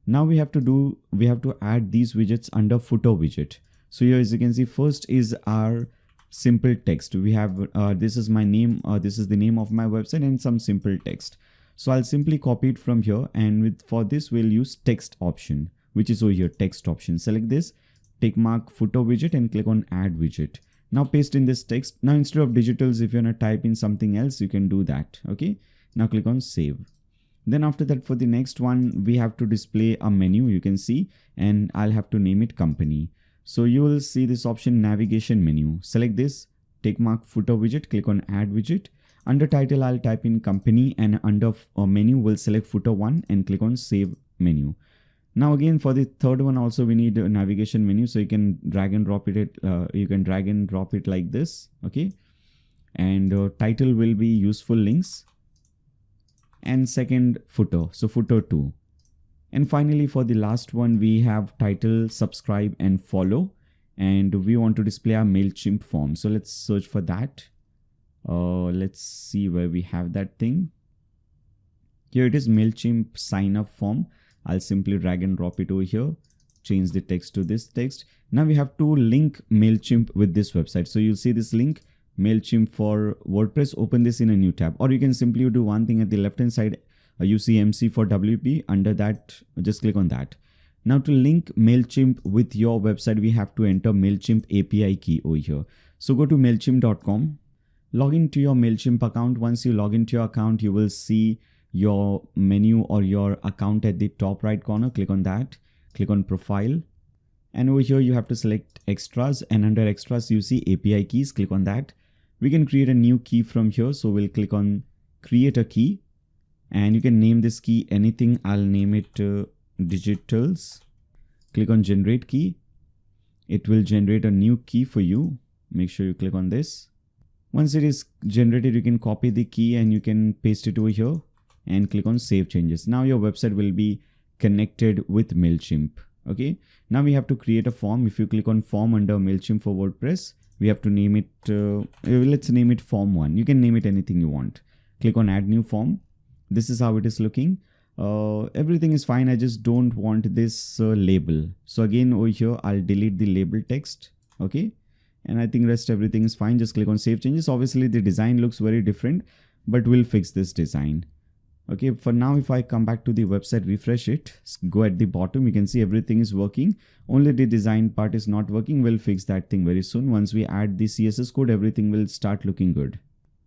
Now we have to add these widgets under footer widget. So here, as you can see, first is our simple text. We have, this is my name, this is the name of my website and some simple text. So I'll simply copy it from here, and for this, we'll use text option, which is over here, text option. Select this, tick mark footer widget and click on add widget. Now paste in this text. Now instead of digitals, if you want to type in something else, you can do that. Okay. Now click on save. Then after that, for the next one, we have to display a menu, you can see, and I'll have to name it company. So you will see this option, navigation menu. Select this, tick mark footer widget, click on add widget. Under title, I'll type in company, and under menu, we'll select footer 1 and click on save menu. Now again, for the third one also, we need a navigation menu. So you can drag and drop it. Like this. Okay. And title will be useful links. And second, footer. So footer 2. And finally, for the last one, we have title, subscribe and follow. And we want to display our MailChimp form. So let's search for that. Let's see where we have that thing. Here it is, MailChimp sign up form. I'll simply drag and drop it over here, change the text to this text. Now we have to link MailChimp with this website. So you'll see this link, MailChimp for WordPress. Open this in a new tab, or you can simply do one thing at the left hand side. You see MC for WP. Under that, just click on that. Now to link MailChimp with your website, we have to enter MailChimp API key over here. So go to MailChimp.com, log into your MailChimp account. Once you log into your account, you will see your menu or your account at the top right corner. Click on that, click on profile, and over here you have to select extras, and under extras you see API keys. Click on that. We can create a new key from here. So we'll click on create a key. and you can name this key anything. I'll name it digitals. Click on generate key. It will generate a new key for you. Make sure you click on this. Once it is generated, you can copy the key and you can paste it over here and click on save changes. Now your website will be connected with MailChimp. Okay. Now we have to create a form. If you click on form under MailChimp for WordPress, we have to name it, let's name it form 1. You can name it anything you want. Click on add new form. This is how it is looking. Everything is fine. I just don't want this label. So again, over here, I'll delete the label text. Okay. And I think rest everything is fine. Just click on save changes. Obviously the design looks very different, but we'll fix this design. Okay, for now, if I come back to the website, refresh it, go at the bottom, you can see everything is working. Only the design part is not working. We'll fix that thing very soon. Once we add the CSS code, everything will start looking good.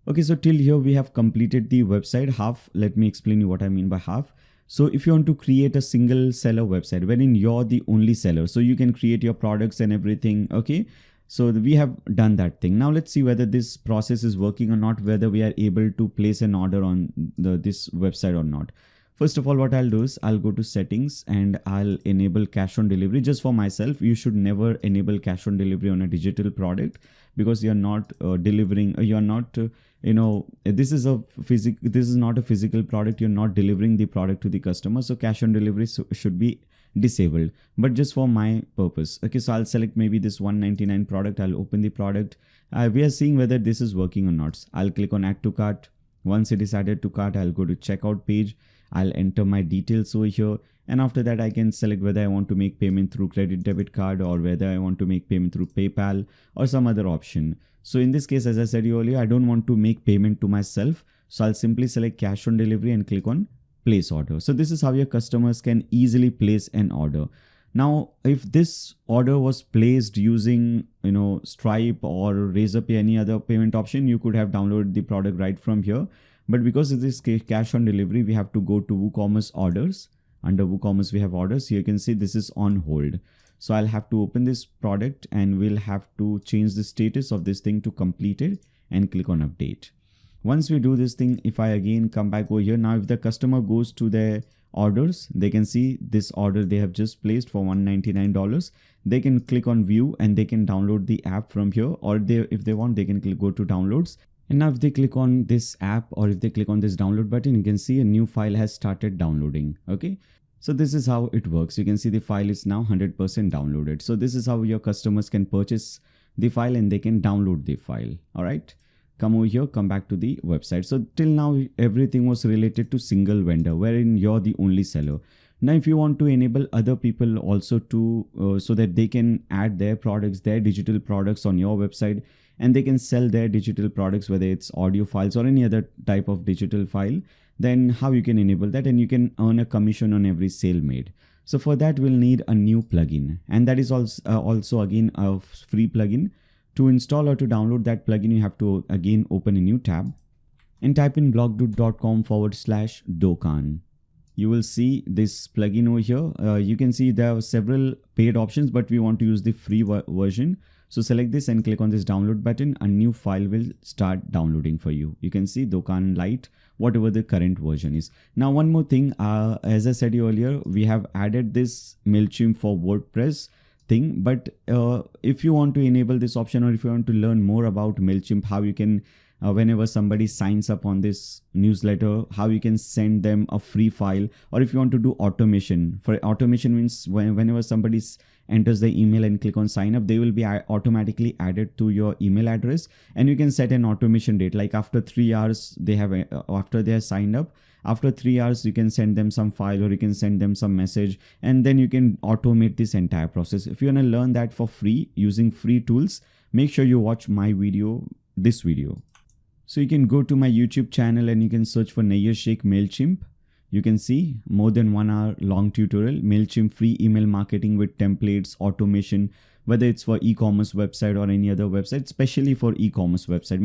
Okay, so till here we have completed the website half. Let me explain you what I mean by half. So if you want to create a single seller website wherein you're the only seller, so you can create your products and everything. Okay. So we have done that thing. Now let's see whether this process is working or not, whether we are able to place an order on this website or not. First of all, what I'll do is I'll go to settings and I'll enable cash on delivery. Just for myself, you should never enable cash on delivery on a digital product, because you're not delivering, you're not, this is not a physical product. You're not delivering the product to the customer. So cash on delivery should be disabled, but just for my purpose. Okay, so I'll select maybe this 199 product. I'll open the product. We are seeing whether this is working or not. I'll click on add to cart. Once it is added to cart, I'll go to checkout page. I'll enter my details over here, and after that I can select whether I want to make payment through credit debit card or whether I want to make payment through PayPal or some other option. So in this case, as I said earlier, I don't want to make payment to myself, so I'll simply select cash on delivery and click on place order. So this is how your customers can easily place an order. Now, if this order was placed using, Stripe or Razorpay, any other payment option, you could have downloaded the product right from here. But because it is cash on delivery, we have to go to WooCommerce orders. Under WooCommerce, we have orders. Here you can see this is on hold. So I'll have to open this product and we'll have to change the status of this thing to completed and click on update. Once we do this thing, if I again come back over here, now if the customer goes to their orders, they can see this order they have just placed for $199. They can click on view and they can download the app from here, or if they want, they can go to downloads. And now if they click on this app or if they click on this download button, you can see a new file has started downloading. Okay. So this is how it works. You can see the file is now 100% downloaded. So this is how your customers can purchase the file and they can download the file. All right. Come over here, come back to the website. So till now, everything was related to single vendor, wherein you're the only seller. Now, if you want to enable other people also to, so that they can add their products, their digital products on your website, and they can sell their digital products, whether it's audio files or any other type of digital file, then how you can enable that, and you can earn a commission on every sale made. So for that, we'll need a new plugin, and that is also again a free plugin. To install or to download that plugin, you have to again open a new tab and type in blogdude.com/Dokan. You will see this plugin over here. You can see there are several paid options, but we want to use the free version. So select this and click on this download button. A new file will start downloading for you. You can see Dokan Lite, whatever the current version is. Now, one more thing, as I said earlier, we have added this MailChimp for WordPress thing, but if you want to enable this option, or if you want to learn more about MailChimp, how you can whenever somebody signs up on this newsletter, how you can send them a free file, or if you want to do automation. For automation means whenever somebody enters the email and click on sign up, they will be automatically added to your email address, and you can set an automation date, like after 3 hours they have after they are signed up, after 3 hours you can send them some file, or you can send them some message, and then you can automate this entire process. If you want to learn that for free using free tools, make sure you watch my video, this video. So you can go to my YouTube channel and you can search for Nayyar Shaikh MailChimp. You can see more than 1 hour long tutorial, MailChimp free email marketing with templates, automation, whether it's for e-commerce website or any other website, especially for e-commerce website.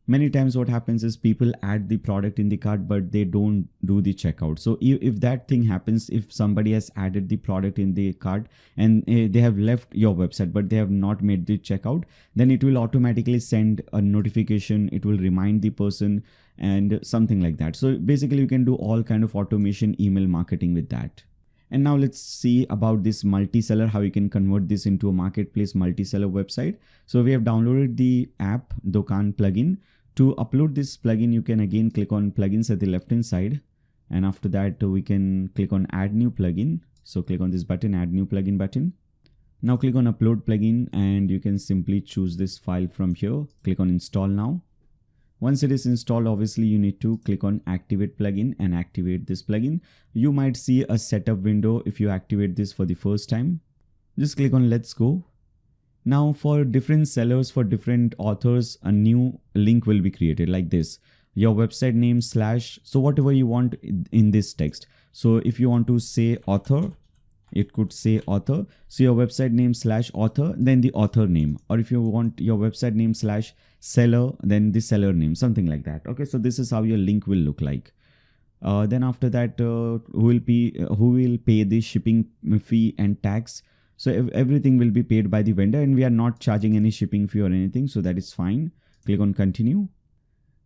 Many times what happens is people add the product in the cart, but they don't do the checkout. So if that thing happens, if somebody has added the product in the cart and they have left your website, but they have not made the checkout, then it will automatically send a notification. It will remind the person and something like that. So basically you can do all kind of automation email marketing with that. And now let's see about this multi-seller, how you can convert this into a marketplace multi-seller website. So we have downloaded the app Dokan plugin. To upload this plugin, you can again click on plugins at the left hand side. And after that, we can click on add new plugin. So click on this button, add new plugin button. Now click on upload plugin and you can simply choose this file from here. Click on install now. Once it is installed, obviously you need to click on activate plugin and activate this plugin. You might see a setup window if you activate this for the first time. Just click on let's go. Now for different sellers, for different authors, a new link will be created like this. Your website name / so whatever you want in this text. So if you want to say author, it could say author. So your website name / author, then the author name. Or if you want your website name / seller, then the seller name, something like that. Okay, so this is how your link will look like. Then after that, who will pay the shipping fee and tax? So everything will be paid by the vendor and we are not charging any shipping fee or anything. So that is fine. Click on continue.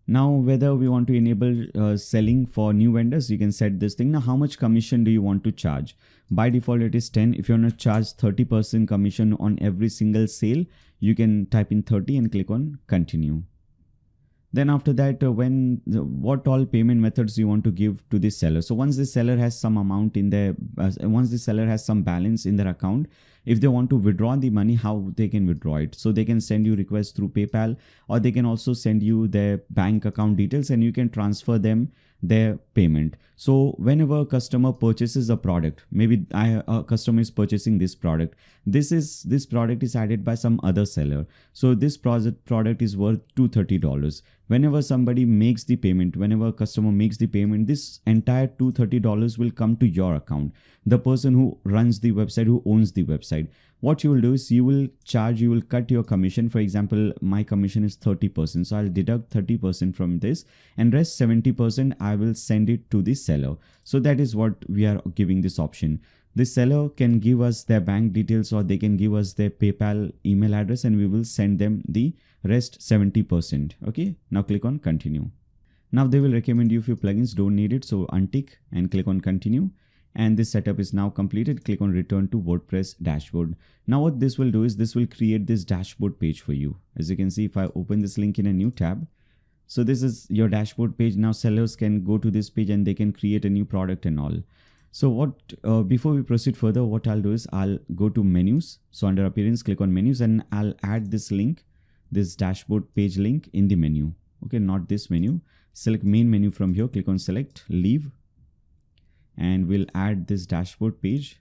Now, whether we want to enable selling for new vendors, you can set this thing. Now, how much commission do you want to charge? By default, it is 10. If you want to charge 30% commission on every single sale, you can type in 30 and click on continue. Then after that, what all payment methods you want to give to the seller. So once the seller has some amount in their, once the seller has some balance in their account, if they want to withdraw the money, how they can withdraw it. So they can send you requests through PayPal, or they can also send you their bank account details and you can transfer them their payment. So whenever a customer purchases a product, maybe a customer is purchasing this product, this product is added by some other seller. So this product is worth $230. Whenever somebody makes the payment, whenever a customer makes the payment, this entire $230 will come to your account. The person who runs the website, who owns the website. What you will do is you will cut your commission. For example, my commission is 30%. So I'll deduct 30% from this and rest 70% I will send it to the seller. So that is what we are giving this option. The seller can give us their bank details or they can give us their PayPal email address and we will send them the rest 70%. Okay. Now click on continue. Now they will recommend you a few plugins, don't need it. So untick and click on continue. And this setup is now completed. Click on return to WordPress dashboard. Now what this will do is this will create this dashboard page for you. As you can see, if I open this link in a new tab, so this is your dashboard page. Now sellers can go to this page and they can create a new product and all. So before we proceed further, what I'll do is I'll go to menus. So under appearance, click on menus and I'll add this link, this dashboard page link in the menu. Okay, not this menu. Select main menu from here, click on select, leave. And we'll add this dashboard page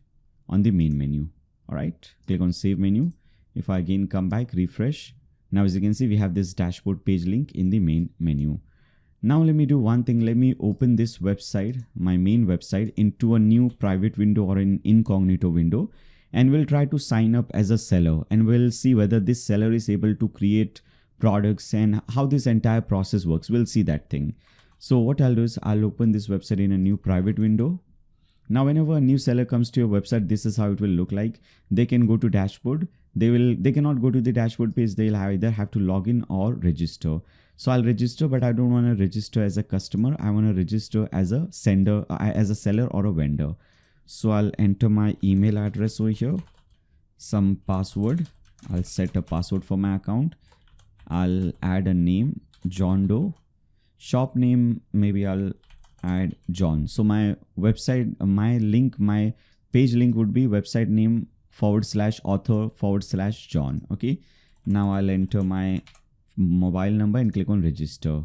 on the main menu. All right, click on save menu. If I again come back, refresh. Now, as you can see, we have this dashboard page link in the main menu. Now let me do one thing. Let me open this website, my main website, into a new private window or an incognito window. And we'll try to sign up as a seller and we'll see whether this seller is able to create products and how this entire process works. We'll see that thing. So what I'll do is I'll open this website in a new private window. Now, whenever a new seller comes to your website, this is how it will look like. They can go to dashboard. They cannot go to the dashboard page. They'll either have to log in or register. So I'll register, but I don't want to register as a customer. I want to register as a sender, as a seller or a vendor. So I'll enter my email address over here, some password. I'll set a password for my account. I'll add a name, John Doe. Shop name, maybe I'll add John. So my website, my page link would be website name /author /John. Okay. Now I'll enter my mobile number and click on register.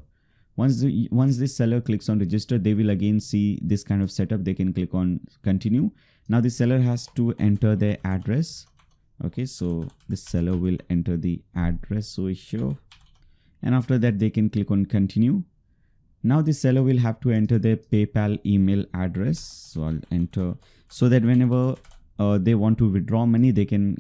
Once this seller clicks on register, they will again see this kind of setup. They can click on continue. Now the seller has to enter their address. Okay. So the seller will enter the address over here. And after that, they can click on continue. Now the seller will have to enter their PayPal email address. So I'll enter so that whenever they want to withdraw money, they can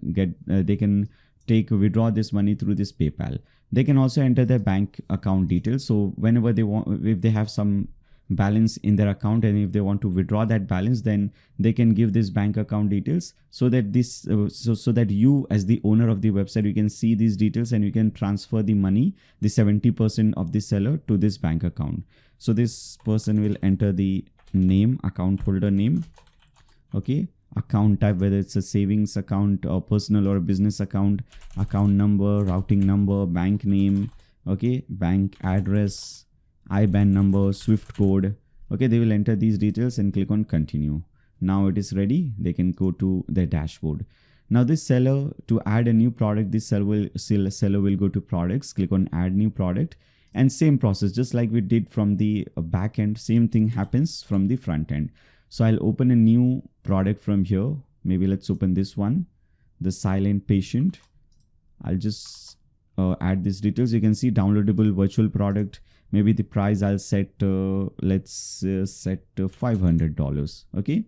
withdraw this money through this PayPal. They can also enter their bank account details. So whenever they want, if they have some balance in their account and if they want to withdraw that balance, then they can give this bank account details, so that this so that you as the owner of the website, you can see these details and you can transfer the money, the 70% of the seller, to this bank account. So this person will enter the name, account holder name, okay, account type, whether it's a savings account or personal or a business account number, routing number, bank name, okay, bank address, IBAN number, SWIFT code. Okay, they will enter these details and click on continue. Now it is ready. They can go to their dashboard. Now this seller, to add a new product, this seller will go to products, click on add new product, and same process, just like we did from the back end, same thing happens from the front end. So I'll open a new product from here. Maybe let's open this one, the silent patient. I'll just add these details. You can see downloadable virtual product. Maybe the price I'll set, let's set $500. Okay.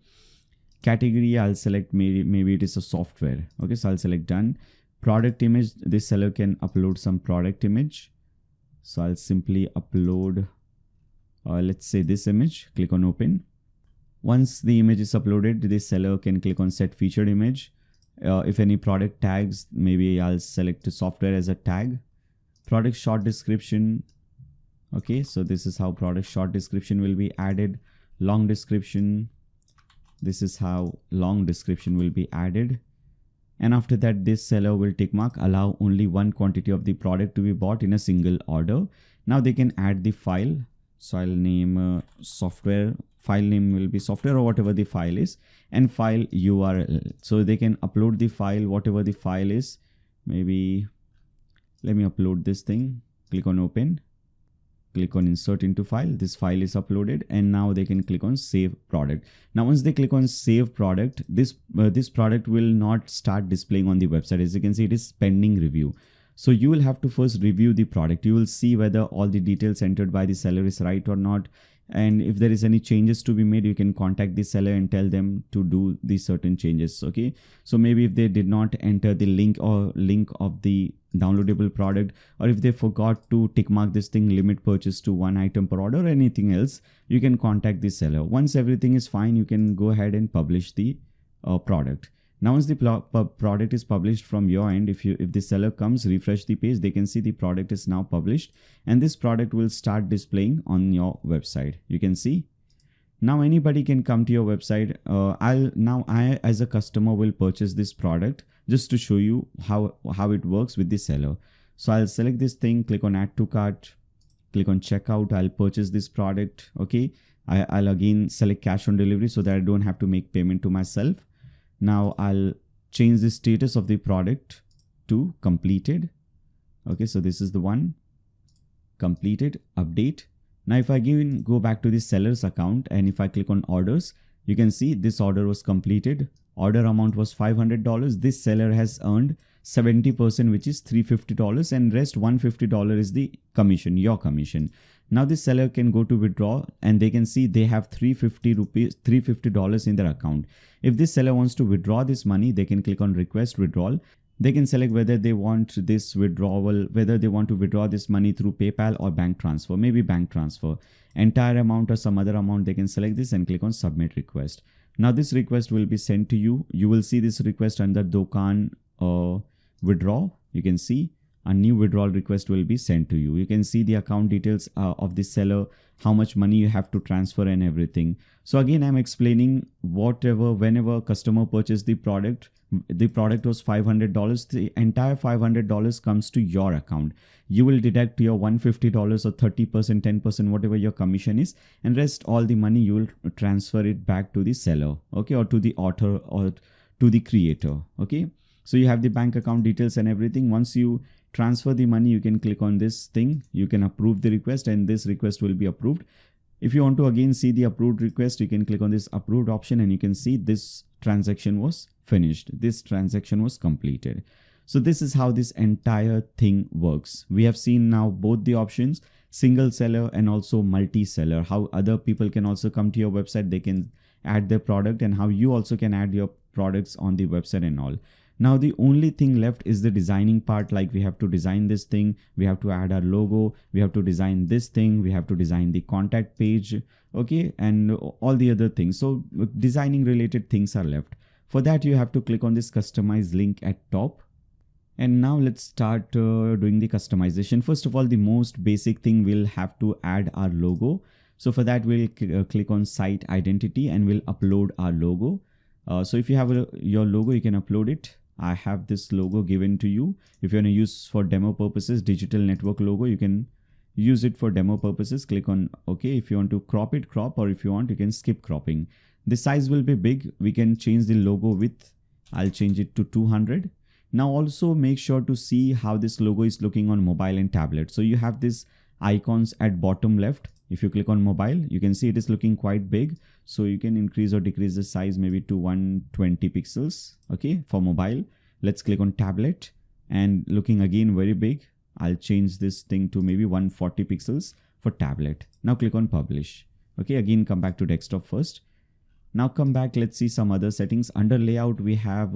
Category I'll select, maybe it is a software. Okay. So I'll select done. Product image, this seller can upload some product image. So I'll simply upload, let's say this image, click on open. Once the image is uploaded, this seller can click on set featured image. If any product tags, maybe I'll select software as a tag. Product short description. Okay, so this is how product short description will be added. Long description. This is how long description will be added. And after that, this seller will tick mark allow only one quantity of the product to be bought in a single order. Now they can add the file. So I'll name software. File name will be software or whatever the file is, and file URL. So they can upload the file, whatever the file is. Maybe let me upload this thing. Click on open. Click on insert into file. This file is uploaded, and now they can click on save product. Now once they click on save product, this product will not start displaying on the website. As you can see, it is pending review. So you will have to first review the product. You will see whether all the details entered by the seller is right or not. And if there is any changes to be made, you can contact the seller and tell them to do these certain changes. Okay. So maybe if they did not enter the link of the downloadable product, or if they forgot to tick mark this thing, limit purchase to one item per order, or anything else, you can contact the seller. Once everything is fine, you can go ahead and publish the product. Now once the product is published from your end, if the seller comes, refresh the page, they can see the product is now published, and this product will start displaying on your website. You can see. Now anybody can come to your website. I as a customer will purchase this product, just to show you how it works with the seller. So I'll select this thing, click on add to cart, click on checkout. I'll purchase this product. Okay. I'll again select cash on delivery so that I don't have to make payment to myself. Now I'll change the status of the product to completed. Okay, so this is the one, completed, update. Now if I go back to the seller's account, and if I click on orders, you can see this order was completed. Order amount was $500. This seller has earned 70%, which is $350, and rest $150 is the commission, your commission. Now this seller can go to withdraw, and they can see they have $350 in their account. If this seller wants to withdraw this money, they can click on request withdrawal. They can select whether they want this withdrawal, whether they want to withdraw this money through PayPal or bank transfer, maybe bank transfer, entire amount or some other amount. They can select this and click on submit request. Now this request will be sent to you. You will see this request under Dokan withdraw. You can see a new withdrawal request will be sent to you. You can see the account details of the seller, how much money you have to transfer and everything. So again, I'm explaining whenever customer purchased the product was $500. The entire $500 comes to your account. You will deduct your $150 or 30%, 10%, whatever your commission is, and rest all the money you will transfer it back to the seller, okay, or to the author or to the creator. Okay. So you have the bank account details and everything. Once you transfer the money, you can click on this thing. You can approve the request, and this request will be approved. If you want to again see the approved request, you can click on this approved option, and you can see this transaction was finished. This transaction was completed. So this is how this entire thing works. We have seen now both the options, single seller and also multi-seller, how other people can also come to your website. They can add their product, and how you also can add your products on the website and all. Now the only thing left is the designing part. Like we have to design this thing, we have to add our logo, we have to design this thing, we have to design the contact page, okay, and all the other things. So designing related things are left. For that you have to click on this customize link at top. And now let's start doing the customization. First of all, the most basic thing, we'll have to add our logo. So for that we'll click on site identity and we'll upload our logo. So if you have your logo, you can upload it. I have this logo given to you. If you want to use for demo purposes, digital network logo, you can use it for demo purposes. Click on OK. If you want to crop it, crop, or if you want, you can skip cropping. The size will be big. We can change the logo width. I'll change it to 200. Now also make sure to see how this logo is looking on mobile and tablet. So you have these icons at bottom left. If you click on mobile, you can see it is looking quite big. So you can increase or decrease the size maybe to 120 pixels. Okay, for mobile. Let's click on tablet and looking again very big. I'll change this thing to maybe 140 pixels for tablet. Now click on publish. Okay, again come back to desktop first. Now come back, let's see some other settings. Under layout we have,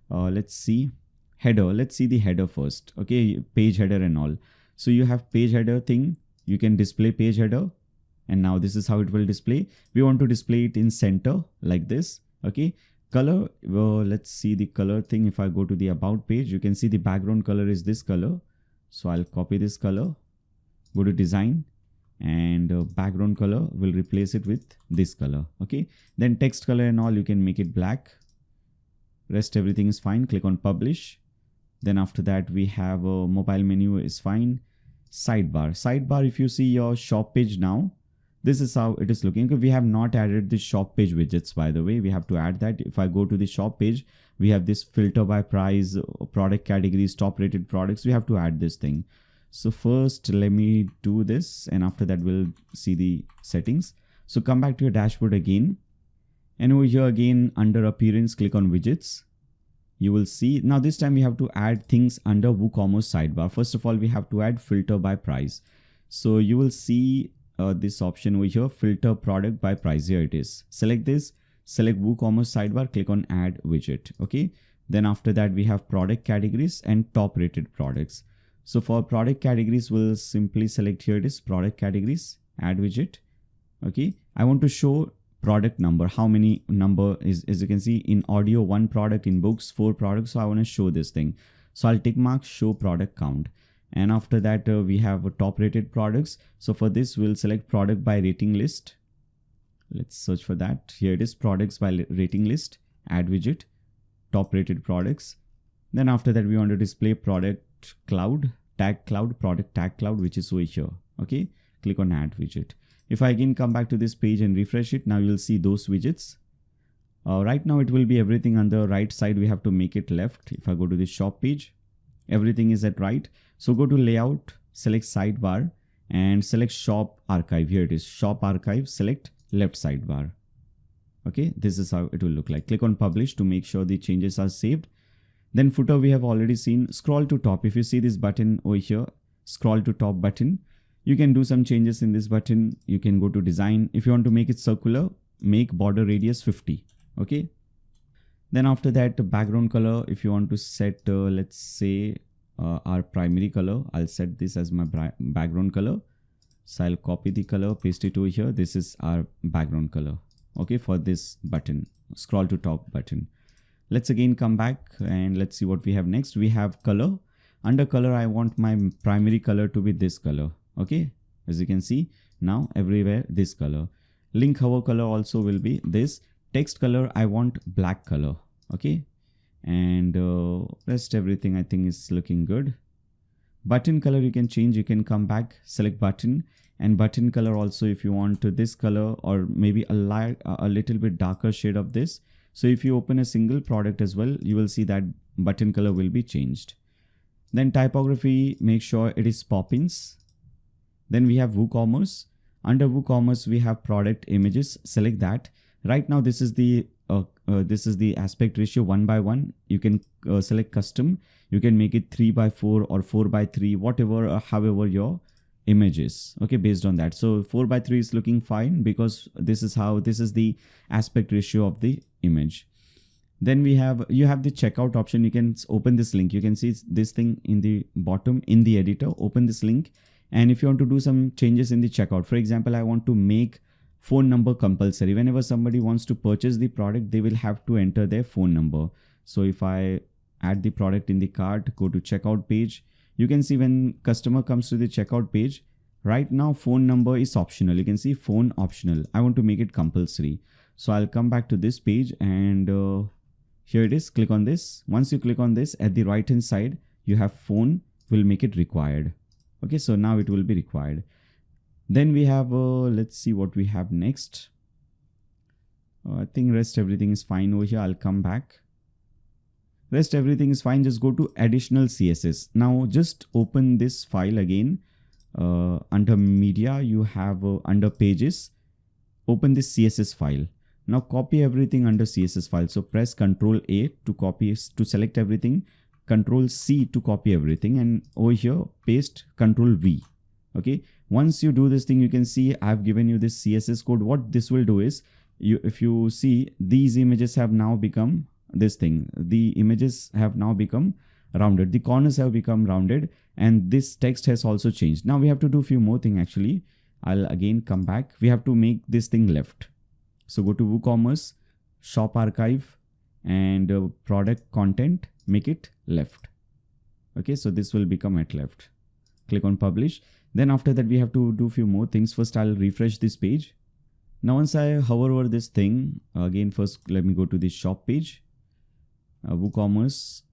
let's see, header. Let's see the header first. Okay, page header and all. So you have page header thing. You can display page header, and now this is how it will display. We want to display it in center like this. Okay, color, well, let's see the color thing. If I go to the about page, you can see the background color is this color. So I'll copy this color, go to design, and background color will replace it with this color. Okay, then text color and all, you can make it black. Rest everything is fine. Click on publish. Then after that we have a mobile menu is fine. Sidebar, if you see your shop page now, this is how it is looking. We have not added the shop page widgets, by the way. We have to add that. If I go to the shop page, we have this filter by price, product categories, top rated products. We have to add this thing. So first let me do this, and after that we'll see the settings. So come back to your dashboard again, and over here again under appearance, click on widgets. You will see now this time we have to add things under WooCommerce sidebar. First of all, we have to add filter by price. So you will see this option over here, filter product by price. Here it is. Select this, select WooCommerce sidebar, click on add widget. Okay. Then after that we have product categories and top rated products. So for product categories, we'll simply select, here it is, product categories, add widget. Okay. I want to show product number, how many number is, as you can see in audio 1 product, in books 4 products. So I want to show this thing. So I'll tick mark show product count. And after that we have top rated products. So for this we'll select product by rating list. Let's search for that. Here it is, products by rating list, add widget, top rated products. Then after that we want to display product cloud, tag cloud, product tag cloud, which is over here. Okay, click on add widget. If I again come back to this page and refresh it, now you'll see those widgets. Right now it will be everything on the right side. We have to make it left. If I go to the shop page, everything is at right. So go to layout, select sidebar and select shop archive. Here it is, shop archive, select left sidebar. Okay, this is how it will look like. Click on publish to make sure the changes are saved. Then footer we have already seen. Scroll to top. If you see this button over here, scroll to top button. You can do some changes in this button. You can go to design. If you want to make it circular, make border radius 50. Okay. Then after that, the background color, if you want to set, let's say our primary color, I'll set this as my background color. So I'll copy the color, paste it over here. This is our background color. Okay. For this button, scroll to top button. Let's again come back and let's see what we have next. We have color. Under color, I want my primary color to be this color. Okay, as you can see now everywhere this color. Link hover color also will be this. Text color, I want black color. Okay, and rest everything I think is looking good. Button color you can change. You can come back, select button, and button color also if you want to this color or maybe a little bit darker shade of this. So if you open a single product as well, you will see that button color will be changed. Then typography, make sure it is Poppins. Then we have WooCommerce. Under WooCommerce, we have product images. Select that. Right now, this is the aspect ratio 1:1. You can select custom. You can make it 3:4 or 4:3, whatever, however your image is. Okay, based on that. So 4:3 is looking fine because this is the aspect ratio of the image. Then you have the checkout option. You can open this link. You can see this thing in the bottom in the editor. Open this link. And if you want to do some changes in the checkout, for example, I want to make phone number compulsory. Whenever somebody wants to purchase the product, they will have to enter their phone number. So if I add the product in the cart, go to checkout page, you can see when customer comes to the checkout page, right now phone number is optional. You can see phone optional. I want to make it compulsory. So I'll come back to this page and here it is. Click on this. Once you click on this, at the right hand side, you have phone, will make it required. Okay, so now it will be required. Then we have, let's see what we have next. I think rest everything is fine over here. I'll come back. Rest everything is fine. Just go to additional CSS. Now just open this file again. Under media, you have under pages, open this CSS file. Now copy everything under CSS file. So press Ctrl A to copy, to select everything. Ctrl C to copy everything, and over here paste Ctrl V. Okay. Once you do this thing, you can see I've given you this CSS code. What this will do is, if you see, these images have now become this thing. The images have now become rounded. The corners have become rounded, and this text has also changed. Now we have to do a few more things actually. I'll again come back. We have to make this thing left. So go to WooCommerce, Shop Archive, and Product Content, make it left. Okay, so this will become at left. Click on Publish. Then after that, we have to do a few more things. First, I'll refresh this page. Now, once I hover over this thing, again, first, let me go to the shop page, WooCommerce,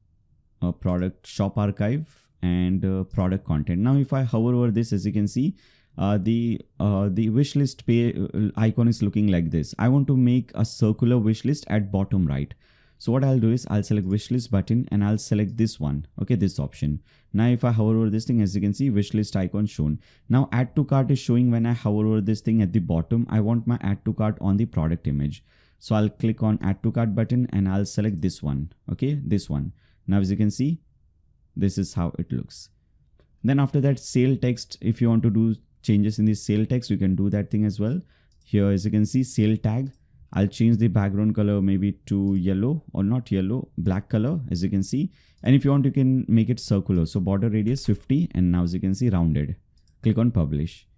Product Shop Archive, and Product Content. Now, if I hover over this, as you can see, the wishlist icon is looking like this. I want to make a circular wishlist at bottom right. So what I'll do is I'll select wishlist button and I'll select this one. Okay, this option. Now if I hover over this thing, as you can see, wishlist icon shown. Now add to cart is showing when I hover over this thing at the bottom. I want my add to cart on the product image. So I'll click on add to cart button and I'll select this one. Okay, this one. Now as you can see, this is how it looks. Then after that, sale text, if you want to do changes in the sale text, you can do that thing as well. Here, as you can see, sale tag, I'll change the background color maybe to yellow, or not yellow, black color, as you can see. And if you want, you can make it circular. So border radius 50, and now as you can see, rounded. Click on publish.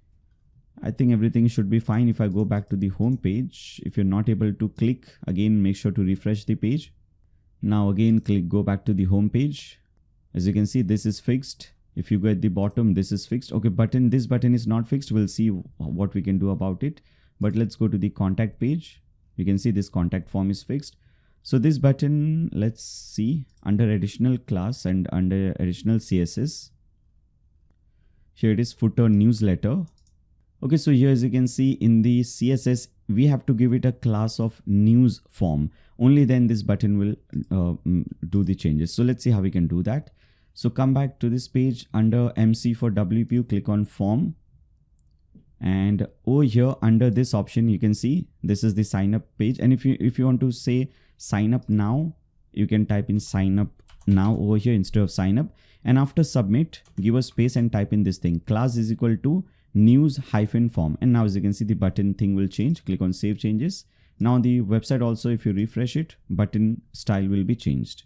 I think everything should be fine. If I go back to the home page, if you're not able to click, again, make sure to refresh the page. Now again, go back to the home page. As you can see, this is fixed. If you go at the bottom, this is fixed. Okay, this button is not fixed. We'll see what we can do about it. But let's go to the contact page. You can see this contact form is fixed. So this button, let's see, under additional class and under additional CSS. Here it is, footer newsletter. Okay, so here as you can see in the CSS, we have to give it a class of news form. Only then this button will do the changes. So let's see how we can do that. So come back to this page under MC for WPU, click on form. And over here under this option, you can see this is the sign up page. And if you want to say sign up now, you can type in sign up now over here instead of sign up. And after submit, give a space and type in this thing, class is equal to news hyphen form. And now as you can see, the button thing will change. Click on save changes. Now the website also, if you refresh it, button style will be changed.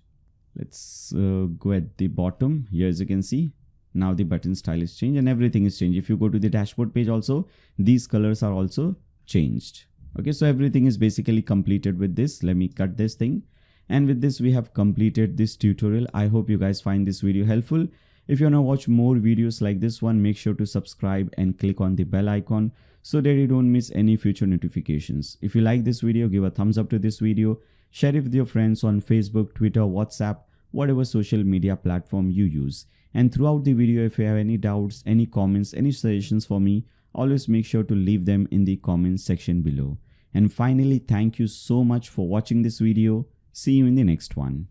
Let's go at the bottom here. As you can see, now the button style is changed and everything is changed. If you go to the dashboard page also, these colors are also changed. Okay, so everything is basically completed with this. Let me cut this thing. And with this, we have completed this tutorial. I hope you guys find this video helpful. If you want to watch more videos like this one, make sure to subscribe and click on the bell icon so that you don't miss any future notifications. If you like this video, give a thumbs up to this video. Share it with your friends on Facebook, Twitter, WhatsApp, whatever social media platform you use. And throughout the video, if you have any doubts, any comments, any suggestions for me, always make sure to leave them in the comments section below. And finally, thank you so much for watching this video. See you in the next one.